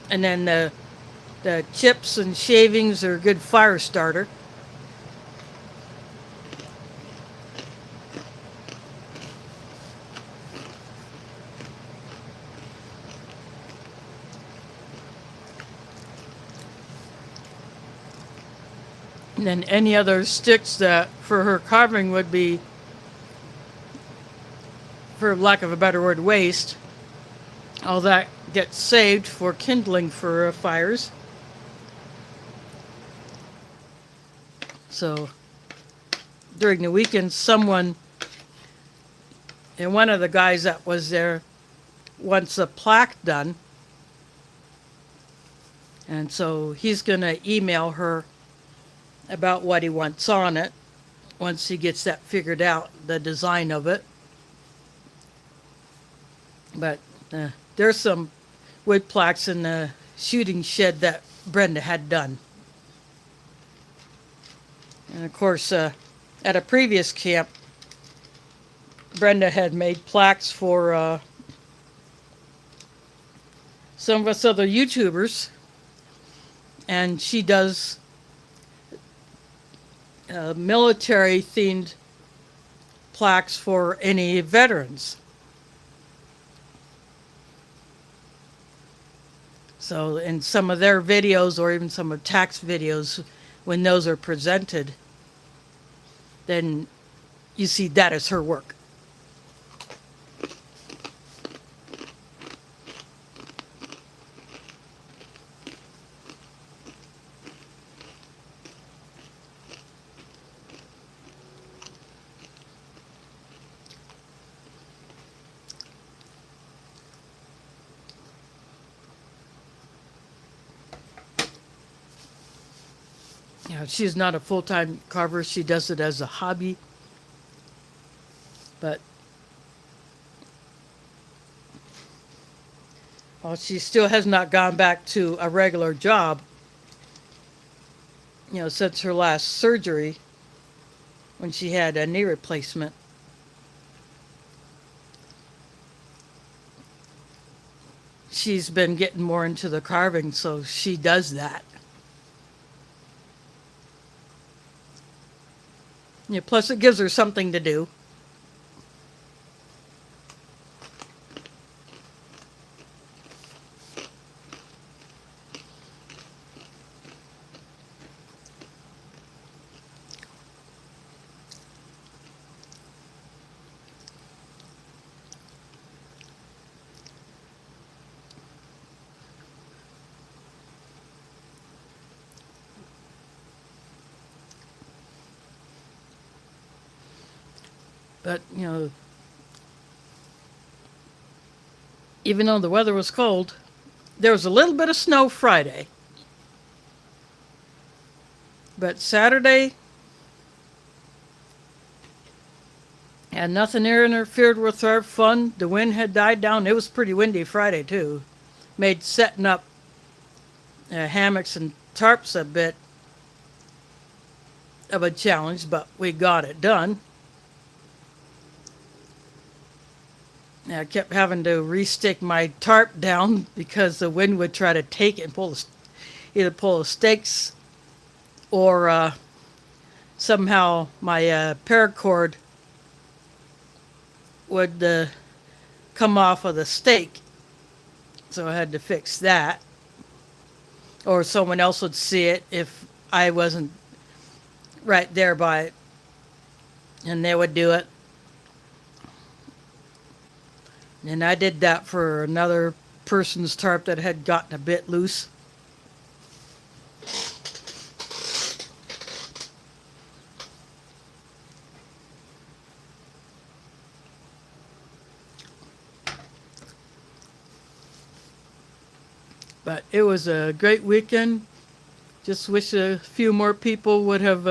And then the chips and shavings are a good fire starter. And then any other sticks that for her carving would be, for lack of a better word, waste. All that gets saved for kindling for fires. So during the weekend, someone, and one of the guys that was there wants a plaque done. And so he's going to email her about what he wants on it once he gets that figured out, the design of it. But there's some wood plaques in the shooting shed that Brenda had done. And of course, at a previous camp, Brenda had made plaques for some of us other YouTubers, and she does military themed plaques for any veterans. So in some of their videos, or even some of tax videos, when those are presented, then you see that as her work. You know, she's not a full-time carver. She does it as a hobby. But well, she still has not gone back to a regular job, you know, since her last surgery when she had a knee replacement. She's been getting more into the carving, so she does that. Yeah, plus it gives her something to do. But, you know, even though the weather was cold, there was a little bit of snow Friday. But Saturday, and nothing interfered with our fun. The wind had died down. It was pretty windy Friday, too. Made setting up hammocks and tarps a bit of a challenge, but we got it done. I kept having to restick my tarp down because the wind would try to take it and either pull the stakes, or somehow my paracord would come off of the stake. So I had to fix that. Or someone else would see it if I wasn't right there by it, and they would do it. And I did that for another person's tarp that had gotten a bit loose. But it was a great weekend. Just wish a few more people would have,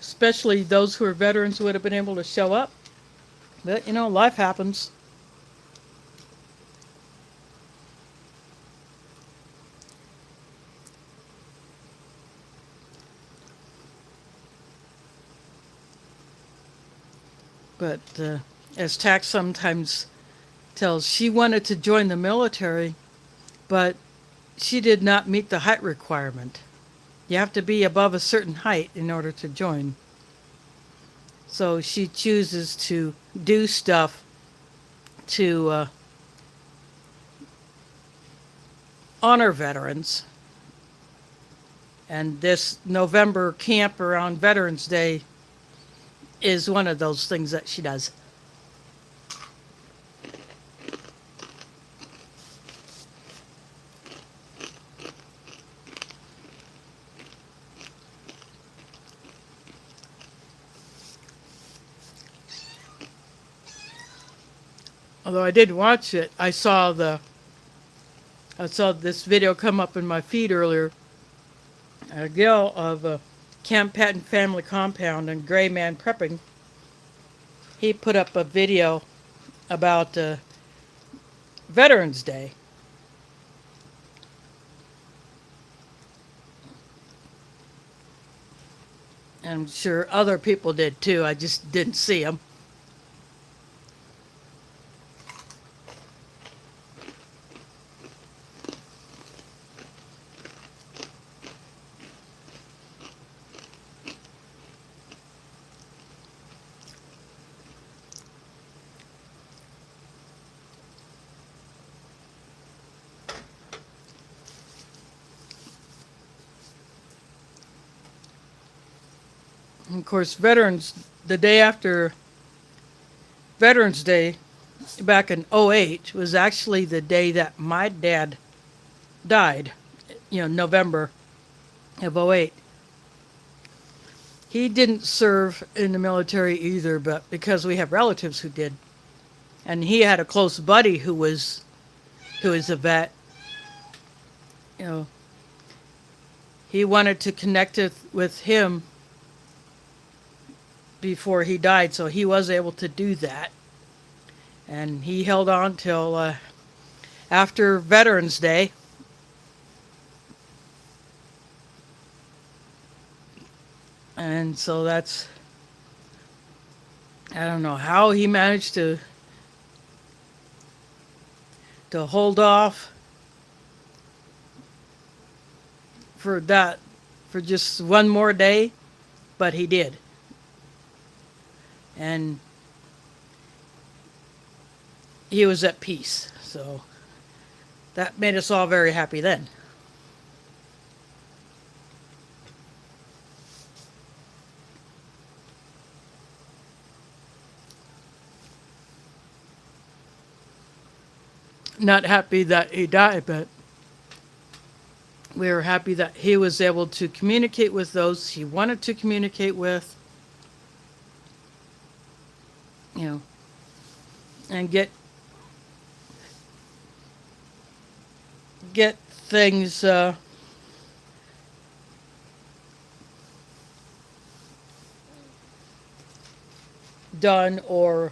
especially those who are veterans, would have been able to show up. But, you know, life happens. But as Tax sometimes tells, she wanted to join the military, but she did not meet the height requirement. You have to be above a certain height in order to join. So she chooses to do stuff to honor veterans And this November camp around Veterans Day is one of those things that she does. Although I didn't watch it, I saw this video come up in my feed earlier. A gal of Camp Patton Family Compound and Gray Man Prepping. He put up a video about Veterans Day. I'm sure other people did too. I just didn't see them. And of course, the day after Veterans Day, back in '08, was actually the day that my dad died, November of '08. He didn't serve in the military either, but because we have relatives who did. And he had a close buddy who was a vet. You know, he wanted to connect with him before he died, so he was able to do that. And he held on till after Veterans Day. And so I don't know how he managed to hold off for just one more day, but he did. And he was at peace, so that made us all very happy then. Not happy that he died, but we were happy that he was able to communicate with those he wanted to communicate with, and get things done, or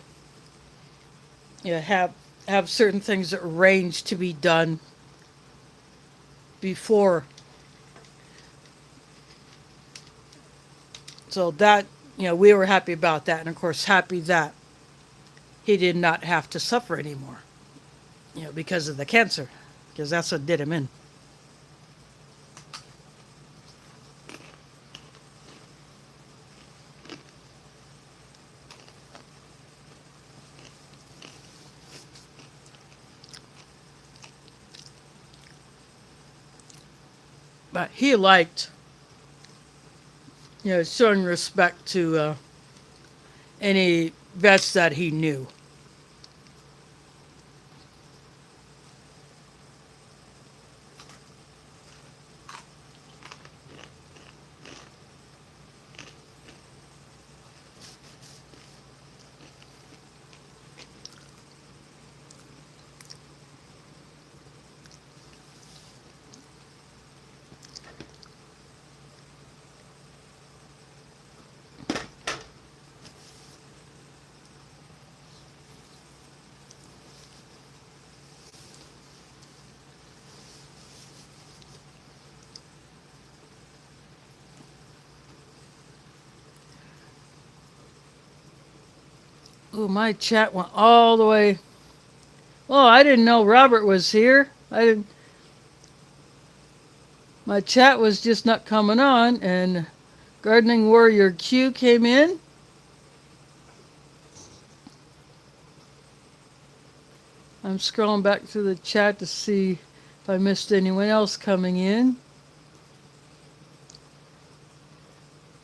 have certain things arranged to be done before. So that, we were happy about that, and of course happy that he did not have to suffer anymore, because of the cancer, because that's what did him in. But he liked, showing respect to any vets that he knew. Oh, my chat went all the way. Oh, I didn't know Robert was here. My chat was just not coming on, and Gardening Warrior Q came in. I'm scrolling back through the chat to see if I missed anyone else coming in.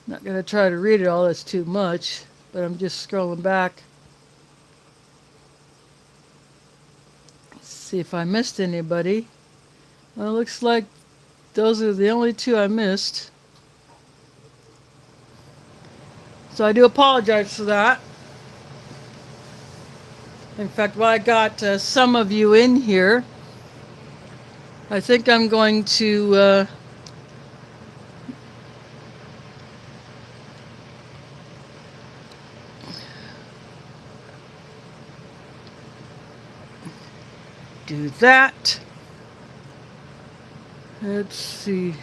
Not going to try to read it all, it's too much, but I'm just scrolling back. See if I missed anybody. Well, it looks like those are the only two I missed. So I do apologize for that. In fact, while I got some of you in here, I think I'm going to do that. Let's see.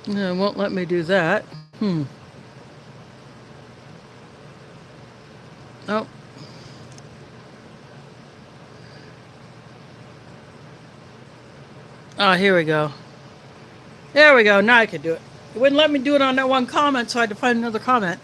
No, it won't let me do that. Oh. Oh, here we go. There we go. Now I can do it. It wouldn't let me do it on that one comment, so I had to find another comment.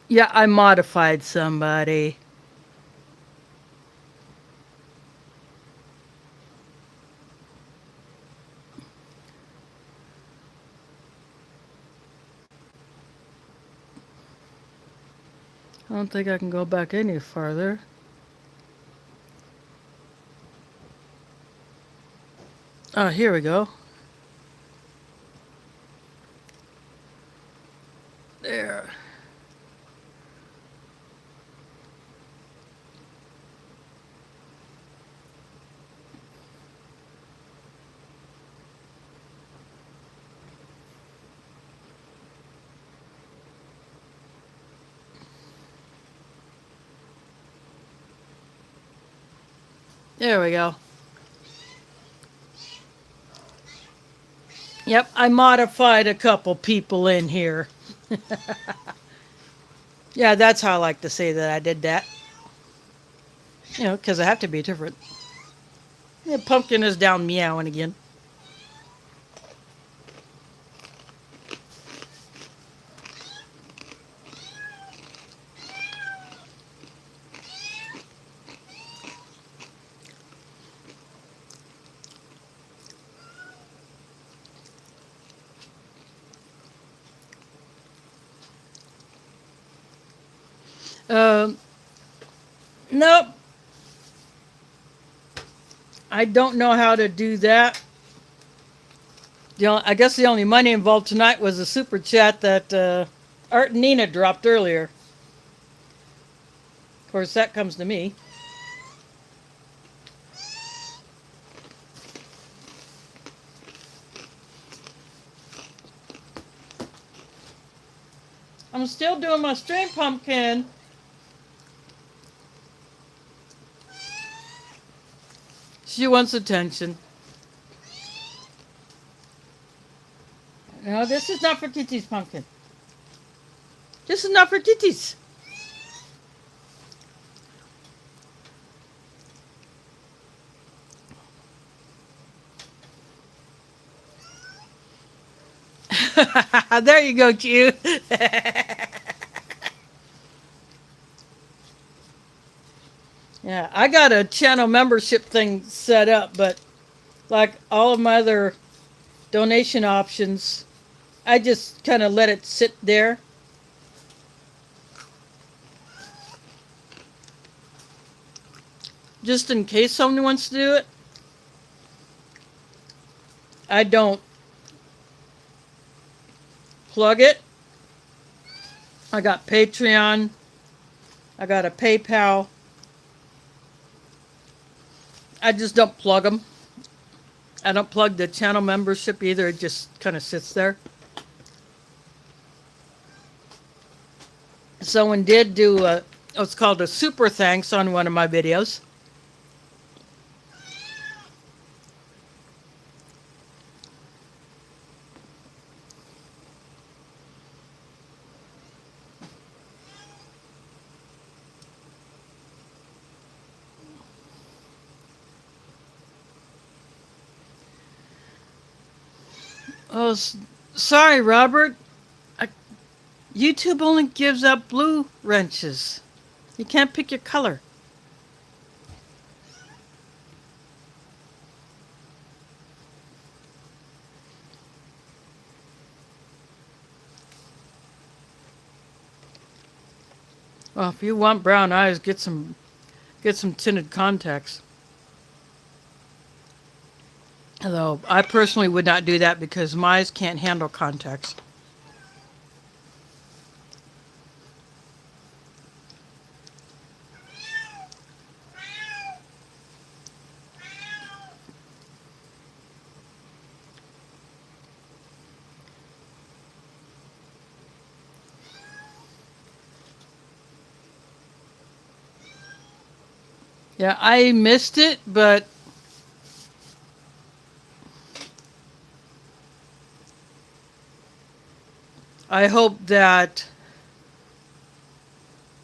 Yeah, I modified somebody. I don't think I can go back any farther. Oh, here we go. There. There we go. Yep, I modified a couple people in here. Yeah, that's how I like to say that I did that. You know, because I have to be different. Yeah, Pumpkin is down meowing again. Nope. I don't know how to do that. I guess the only money involved tonight was the super chat that Art and Nina dropped earlier. Of course, that comes to me. I'm still doing my stream, Pumpkin. She wants attention. No, this is not for kitties, Pumpkin. This is not for kitties. There you go, Q. Yeah, I got a channel membership thing set up, but like all of my other donation options, I just kind of let it sit there. Just in case someone wants to do it. I don't plug it. I got Patreon. I got a PayPal. I just don't plug them. I don't plug the channel membership either. It just kind of sits there. Someone did do what's called a super thanks on one of my videos. Oh, sorry, Robert. I, YouTube only gives out blue wrenches. You can't pick your color. Well, if you want brown eyes, get some tinted contacts. Although I personally would not do that because my eyes can't handle contacts. Yeah, I missed it, but I hope that,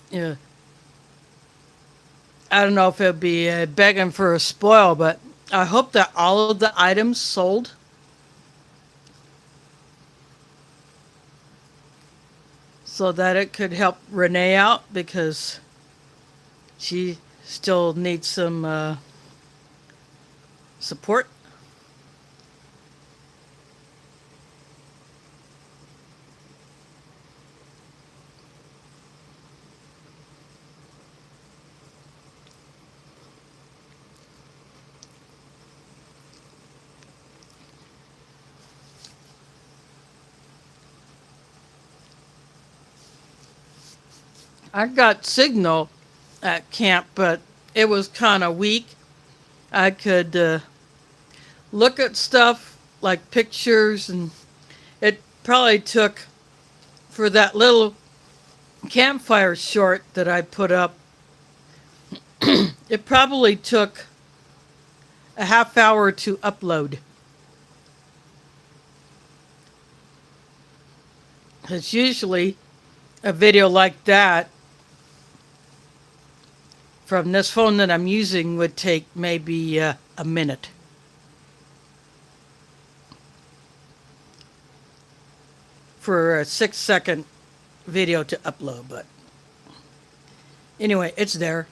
yeah, I don't know if it'd be begging for a spoil, but I hope that all of the items sold so that it could help Renee out because she still needs some support. I got signal at camp, but it was kind of weak. I could look at stuff like pictures, and it probably took for that little campfire short that I put up, it probably took a half hour to upload. Because usually a video like that from this phone that I'm using would take maybe a minute. For a 6-second video to upload, but anyway, it's there.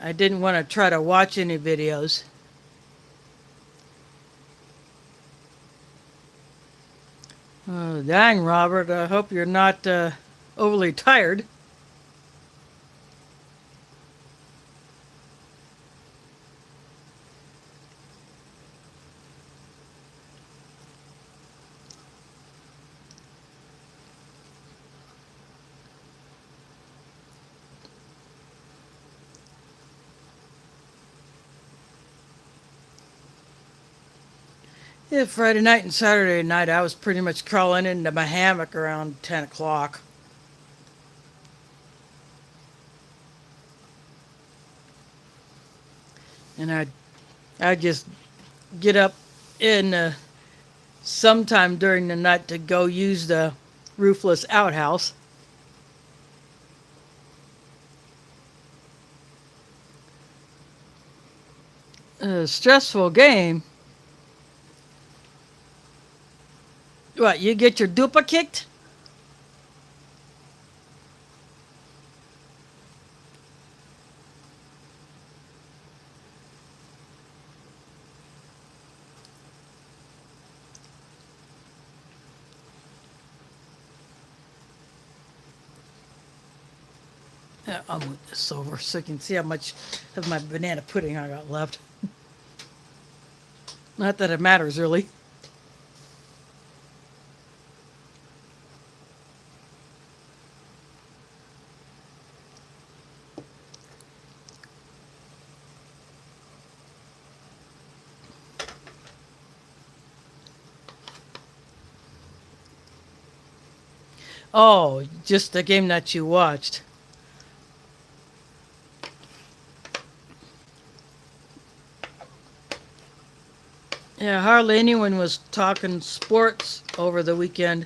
I didn't want to try to watch any videos. Oh, dang, Robert. I hope you're not overly tired. Yeah, Friday night and Saturday night, I was pretty much crawling into my hammock around 10 o'clock. And I'd just get up in sometime during the night to go use the roofless outhouse. A stressful game. What, you get your dupa kicked? Yeah, I'll move this over so you can see how much of my banana pudding I got left. Not that it matters, really. Oh, just the game that you watched. Yeah, hardly anyone was talking sports over the weekend,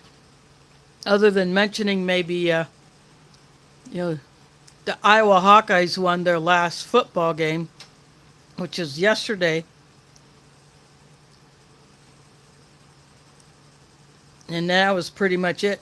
other than mentioning maybe, you know, the Iowa Hawkeyes won their last football game, which is yesterday. And that was pretty much it.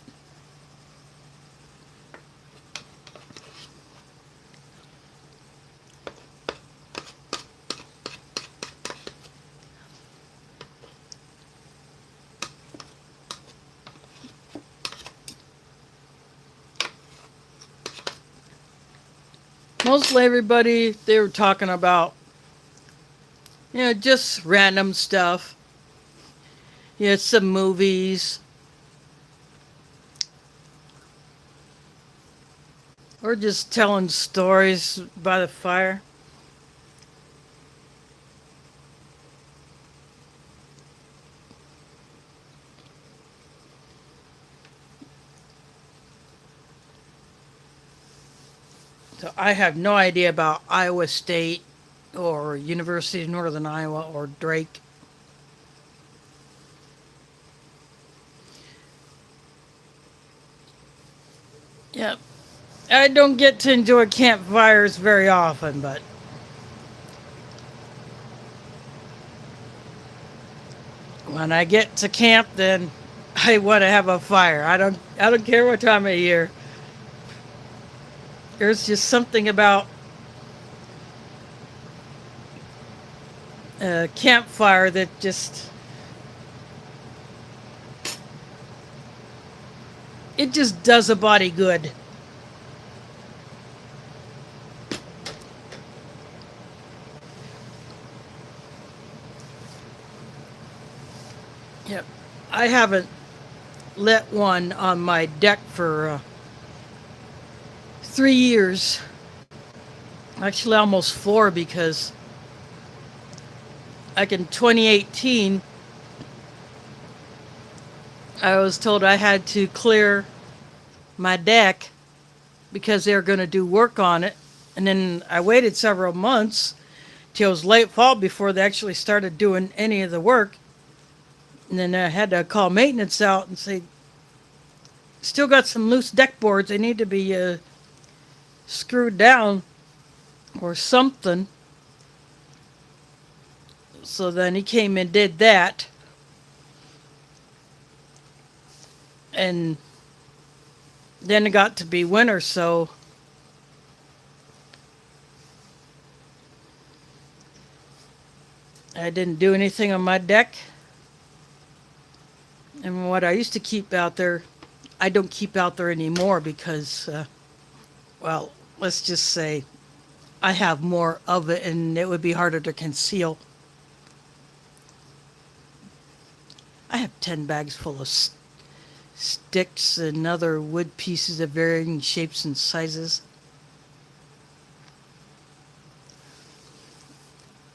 Mostly everybody, they were talking about, just random stuff. Some movies, or just telling stories by the fire. So I have no idea about Iowa State or University of Northern Iowa or Drake. Yep. I don't get to enjoy campfires very often, but when I get to camp, then I want to have a fire. I don't care what time of year. There's just something about a campfire that just it just does a body good. Yep. I haven't lit one on my deck for 3 years. Actually, almost four, because like in 2018, I was told I had to clear my deck because they were going to do work on it. And then I waited several months till it was late fall before they actually started doing any of the work. And then I had to call maintenance out and say, still got some loose deck boards. They need to be screwed down or something. So then he came and did that. And then it got to be winter, so I didn't do anything on my deck. And what I used to keep out there, I don't keep out there anymore because, well, let's just say I have more of it and it would be harder to conceal. I have 10 bags full of sticks and other wood pieces of varying shapes and sizes.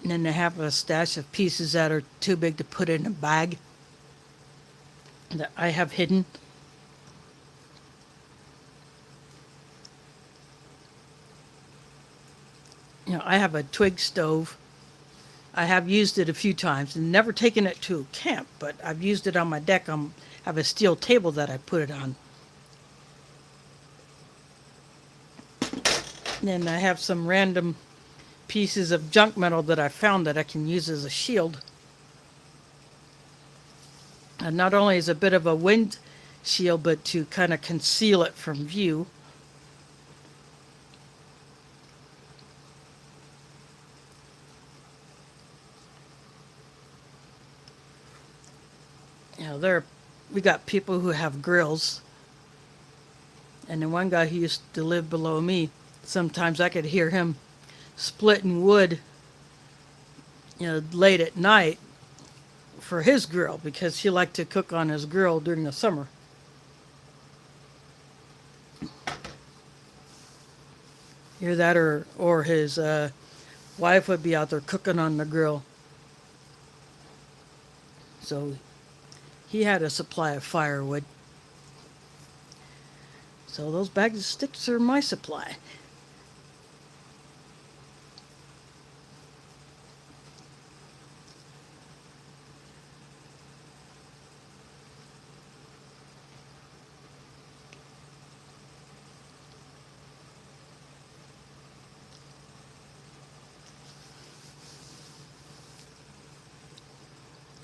And then I have a stash of pieces that are too big to put in a bag that I have hidden. I have a twig stove. I have used it a few times and never taken it to camp, but I've used it on my deck. I have a steel table that I put it on. And then I have some random pieces of junk metal that I found that I can use as a shield. And not only is a bit of a wind shield, but to kind of conceal it from view. We got people who have grills. And then one guy who used to live below me, sometimes I could hear him splitting wood, late at night for his grill because he liked to cook on his grill during the summer. Hear that, or his wife would be out there cooking on the grill. So he had a supply of firewood. So those bags of sticks are my supply.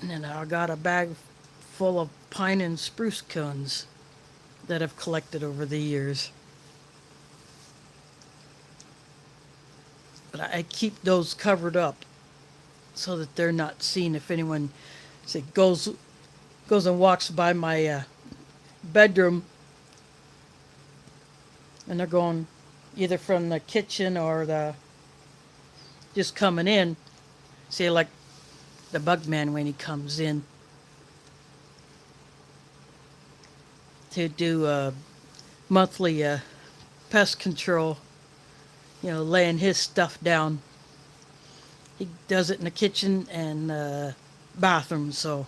And then I got a bag full of pine and spruce cones that I've collected over the years. But I keep those covered up so that they're not seen if anyone, say, goes and walks by my bedroom and they're going either from the kitchen or the just coming in. Say like the bug man when he comes in to do monthly pest control, laying his stuff down. He does it in the kitchen and bathroom, so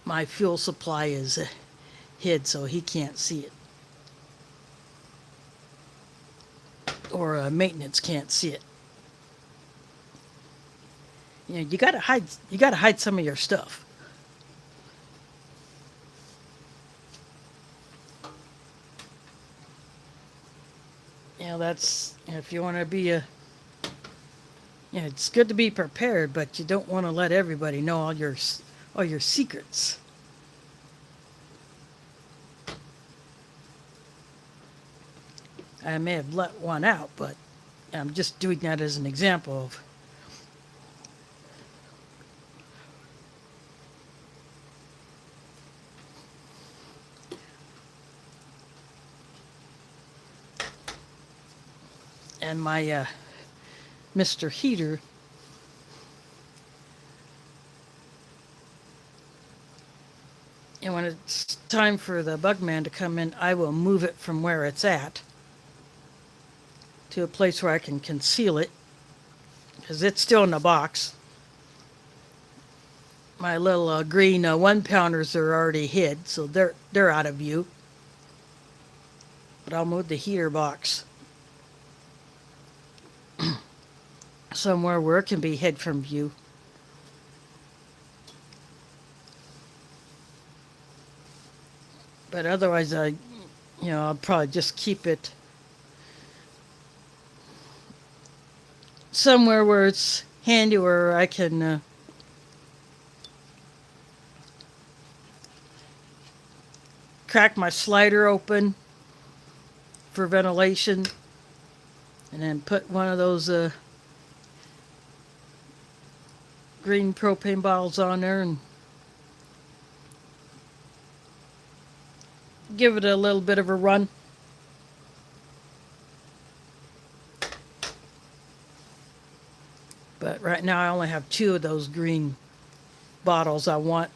my fuel supply is hid so he can't see it. Or maintenance can't see it. You gotta hide some of your stuff. That's, if you want to be it's good to be prepared, but you don't want to let everybody know all your secrets. I may have let one out, but I'm just doing that as an example of and my Mr. Heater and when it's time for the bug man to come in, I will move it from where it's at to a place where I can conceal it because it's still in the box. My little green 1-pounders are already hid, so they're out of view. But I'll move the heater box somewhere where it can be hid from view. But otherwise, I'll probably just keep it somewhere where it's handy, where I can crack my slider open for ventilation, and then put one of those green propane bottles on there and give it a little bit of a run. But right now I only have 2 of those green bottles. I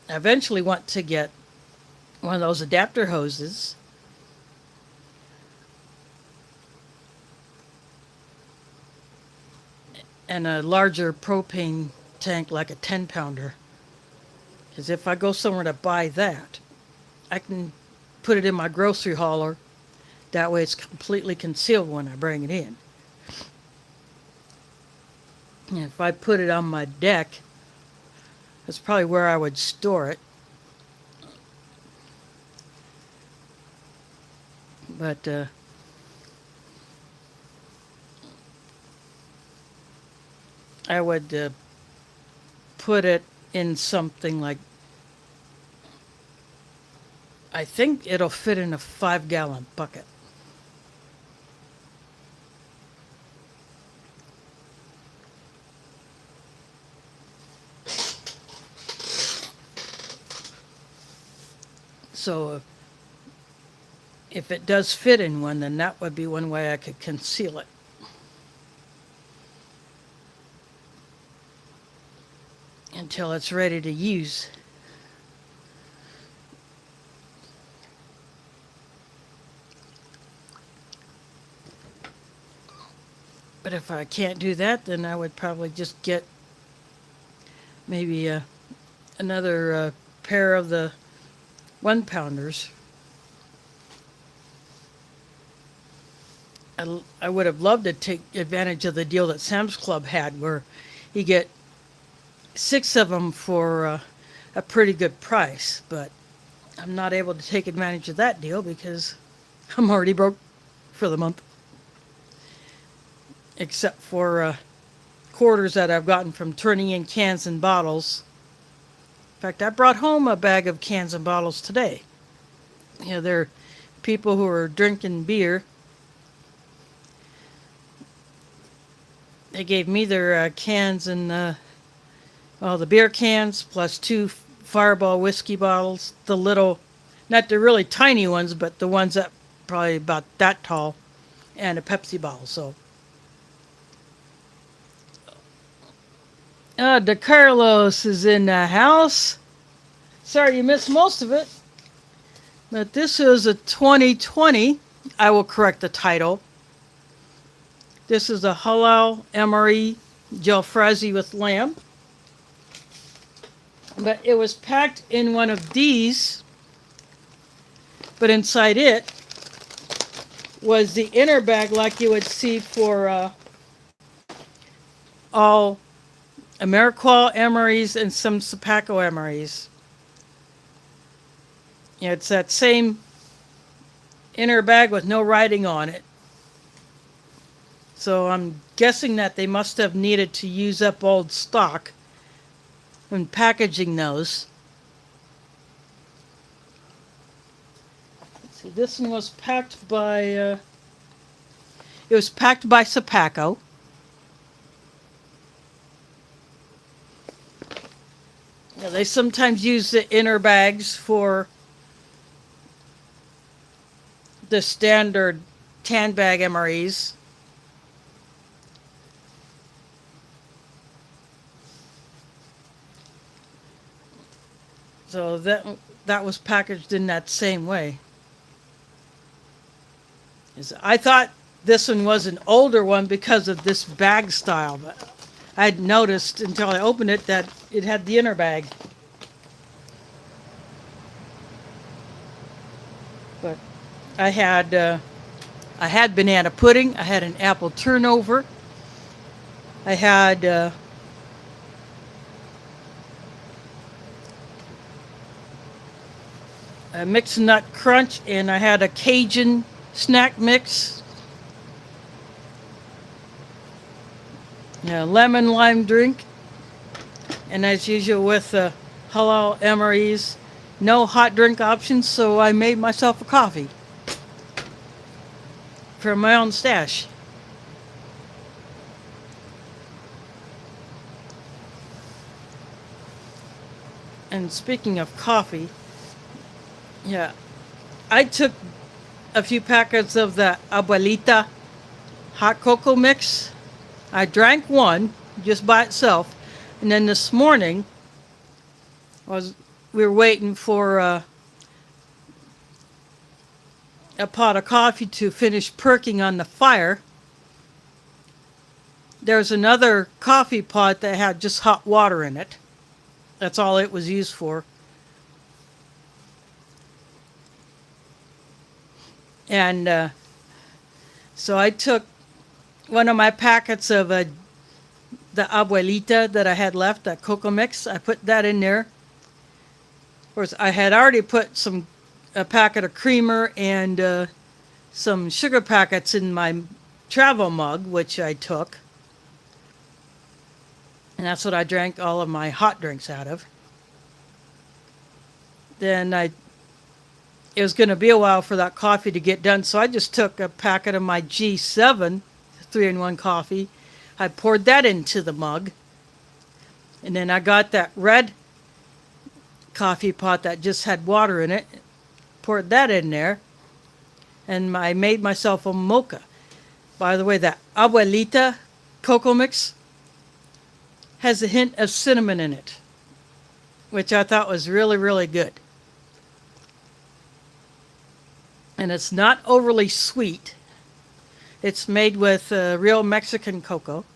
eventually want to get one of those adapter hoses. And a larger propane tank, like a 10-pounder. Because if I go somewhere to buy that, I can put it in my grocery hauler. That way it's completely concealed when I bring it in. And if I put it on my deck, that's probably where I would store it. But I would put it in something like, I think it'll fit in a 5-gallon bucket. So if it does fit in one, then that would be one way I could conceal it. Until it's ready to use. But if I can't do that, then I would probably just get maybe another pair of the 1-pounders. I would have loved to take advantage of the deal that Sam's Club had, where you get 6 of them for a pretty good price, but I'm not able to take advantage of that deal because I'm already broke for the month, except for quarters that I've gotten from turning in cans and bottles. In fact, I brought home a bag of cans and bottles today. You know, there are people who are drinking beer. They gave me their cans and the beer cans plus 2 Fireball whiskey bottles. The little, not the really tiny ones, but the ones that probably about that tall, and a Pepsi bottle. So, De Carlos is in the house. Sorry you missed most of it, but this is a 2020. I will correct the title. This is a Halal MRE Jalfrazi with lamb. But it was packed in one of these, but inside it was the inner bag like you would see for all Ameriqual MREs and some Sapaco MREs. Yeah, it's that same inner bag with no writing on it. So I'm guessing that they must have needed to use up old stock when packaging those. Let's see, this one was packed by, it was packed by Sapaco. Yeah, they sometimes use the inner bags for the standard tan bag MREs. So that was packaged in that same way. I thought this one was an older one because of this bag style, but I had noticed until I opened it that it had the inner bag. But I had banana pudding. I had an apple turnover. I had a mixed nut crunch, and I had a Cajun snack mix. Lemon lime drink. And as usual with Halal MREs, no hot drink options, so I made myself a coffee from my own stash. And speaking of coffee, yeah, I took a few packets of the Abuelita hot cocoa mix. I drank one just by itself, and then this morning we were waiting for a pot of coffee to finish perking on the fire. There's another coffee pot that had just hot water in it. That's all it was used for. And so I took one of my packets of the Abuelita that I had left, that cocoa mix. I put that in there. Of course, I had already put a packet of creamer and some sugar packets in my travel mug, which I took. And that's what I drank all of my hot drinks out of. Then it was going to be a while for that coffee to get done, so I just took a packet of my G7 3-in-1 coffee. I poured that into the mug. And then I got that red coffee pot that just had water in it, poured that in there, and I made myself a mocha. By the way, that Abuelita cocoa mix has a hint of cinnamon in it, which I thought was really, really good. And it's not overly sweet. It's made with real Mexican cocoa.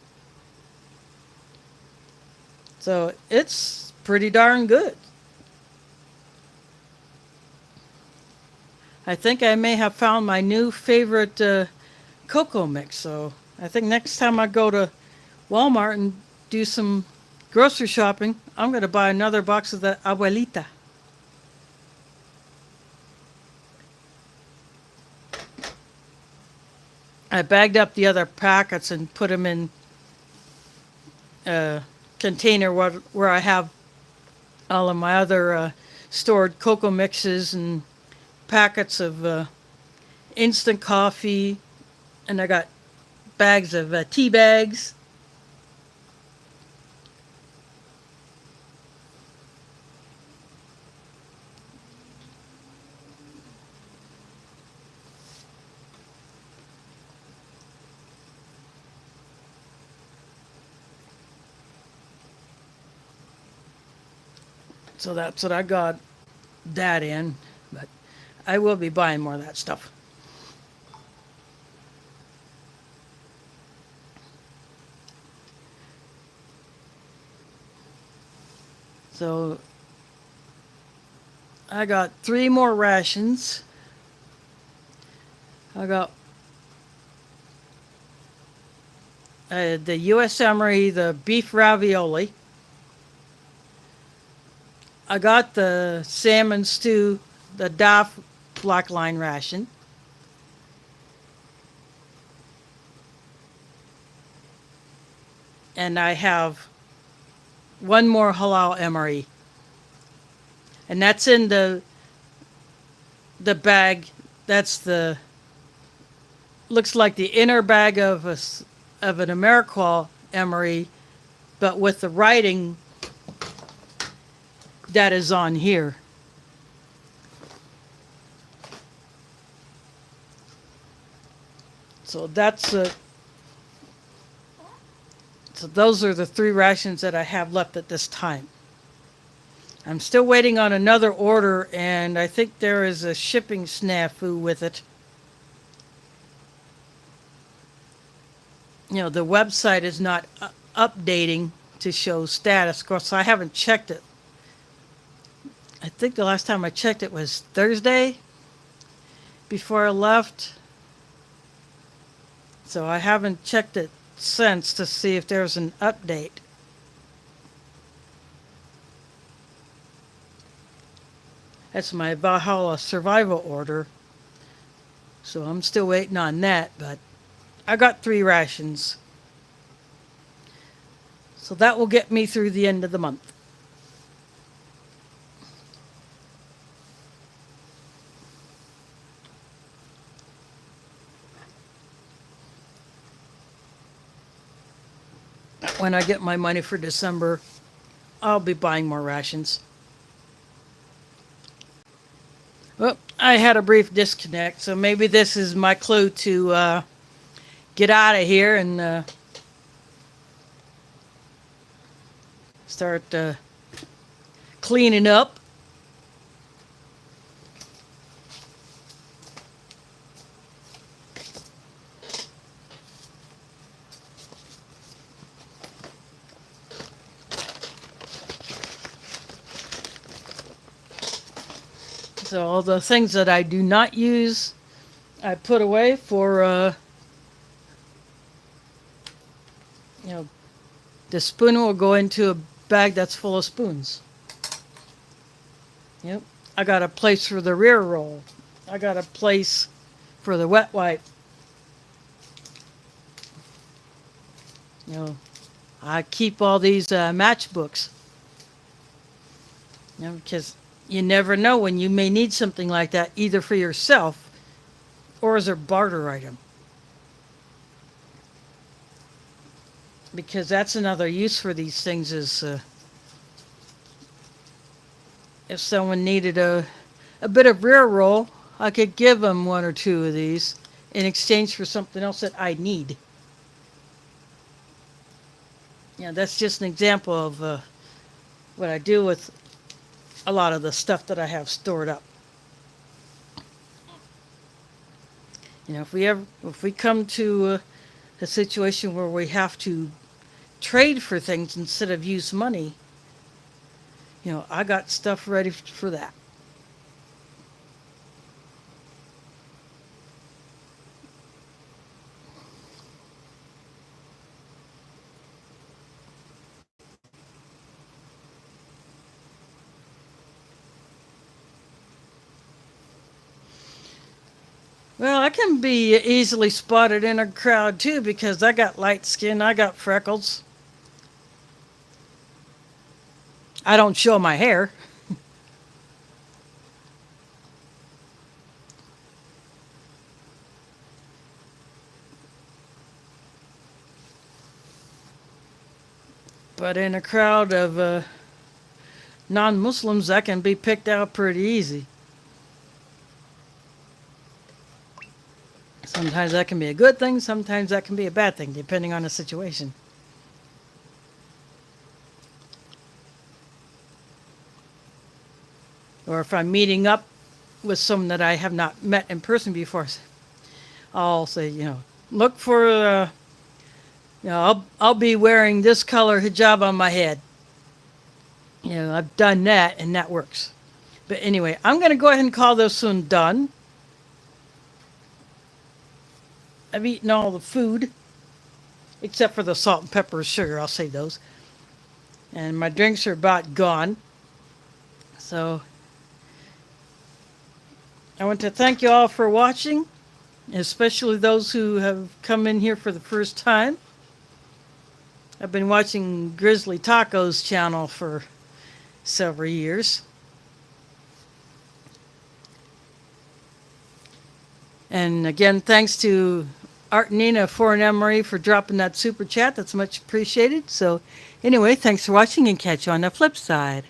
So it's pretty darn good. I think I may have found my new favorite cocoa mix. So I think next time I go to Walmart and do some grocery shopping, I'm going to buy another box of the Abuelita. I bagged up the other packets and put them in container where I have all of my other stored cocoa mixes and packets of instant coffee, and I got bags of tea bags. So that's what I got that in, but I will be buying more of that stuff. So I got 3 more rations. I got the U.S. MRE, the beef ravioli. I got the salmon stew, the DAF black line ration. And I have 1 more halal MRE. And that's in the bag. That's the looks like the inner bag of an AmeriQual MRE, but with the writing that is on here. So so those are the 3 rations that I have left at this time. I'm still waiting on another order, and I think there is a shipping snafu with it. The website is not updating to show status. Of course, I haven't checked it. I think the last time I checked it was Thursday before I left. So I haven't checked it since to see if there's an update. That's my Valhalla survival order. So I'm still waiting on that, but I got 3 rations. So that will get me through the end of the month. When I get my money for December, I'll be buying more rations. Well, I had a brief disconnect, so maybe this is my clue to get out of here and start cleaning up. So all the things that I do not use, I put away for, the spoon will go into a bag that's full of spoons. Yep. I got a place for the rear roll. I got a place for the wet wipe. I keep all these matchbooks. Because you never know when you may need something like that, either for yourself or as a barter item. Because that's another use for these things is if someone needed a bit of rear roll, I could give them 1 or 2 of these in exchange for something else that I need. That's just an example of what I do with a lot of the stuff that I have stored up. If we come to a situation where we have to trade for things instead of use money, I got stuff ready for that. Well, I can be easily spotted in a crowd too because I got light skin, I got freckles. I don't show my hair. But in a crowd of non-Muslims, that can be picked out pretty easy. Sometimes that can be a good thing, sometimes that can be a bad thing, depending on the situation. Or if I'm meeting up with someone that I have not met in person before, I'll say, look for, I'll be wearing this color hijab on my head. I've done that and that works. But anyway, I'm going to go ahead and call this one done. I've eaten all the food, except for the salt and pepper and sugar. I'll save those. And my drinks are about gone. So I want to thank you all for watching, especially those who have come in here for the first time. I've been watching Grizzly Taco's channel for several years. And again, thanks to Art and Nina for an MRE for dropping that super chat. That's much appreciated. So anyway, thanks for watching and catch you on the flip side.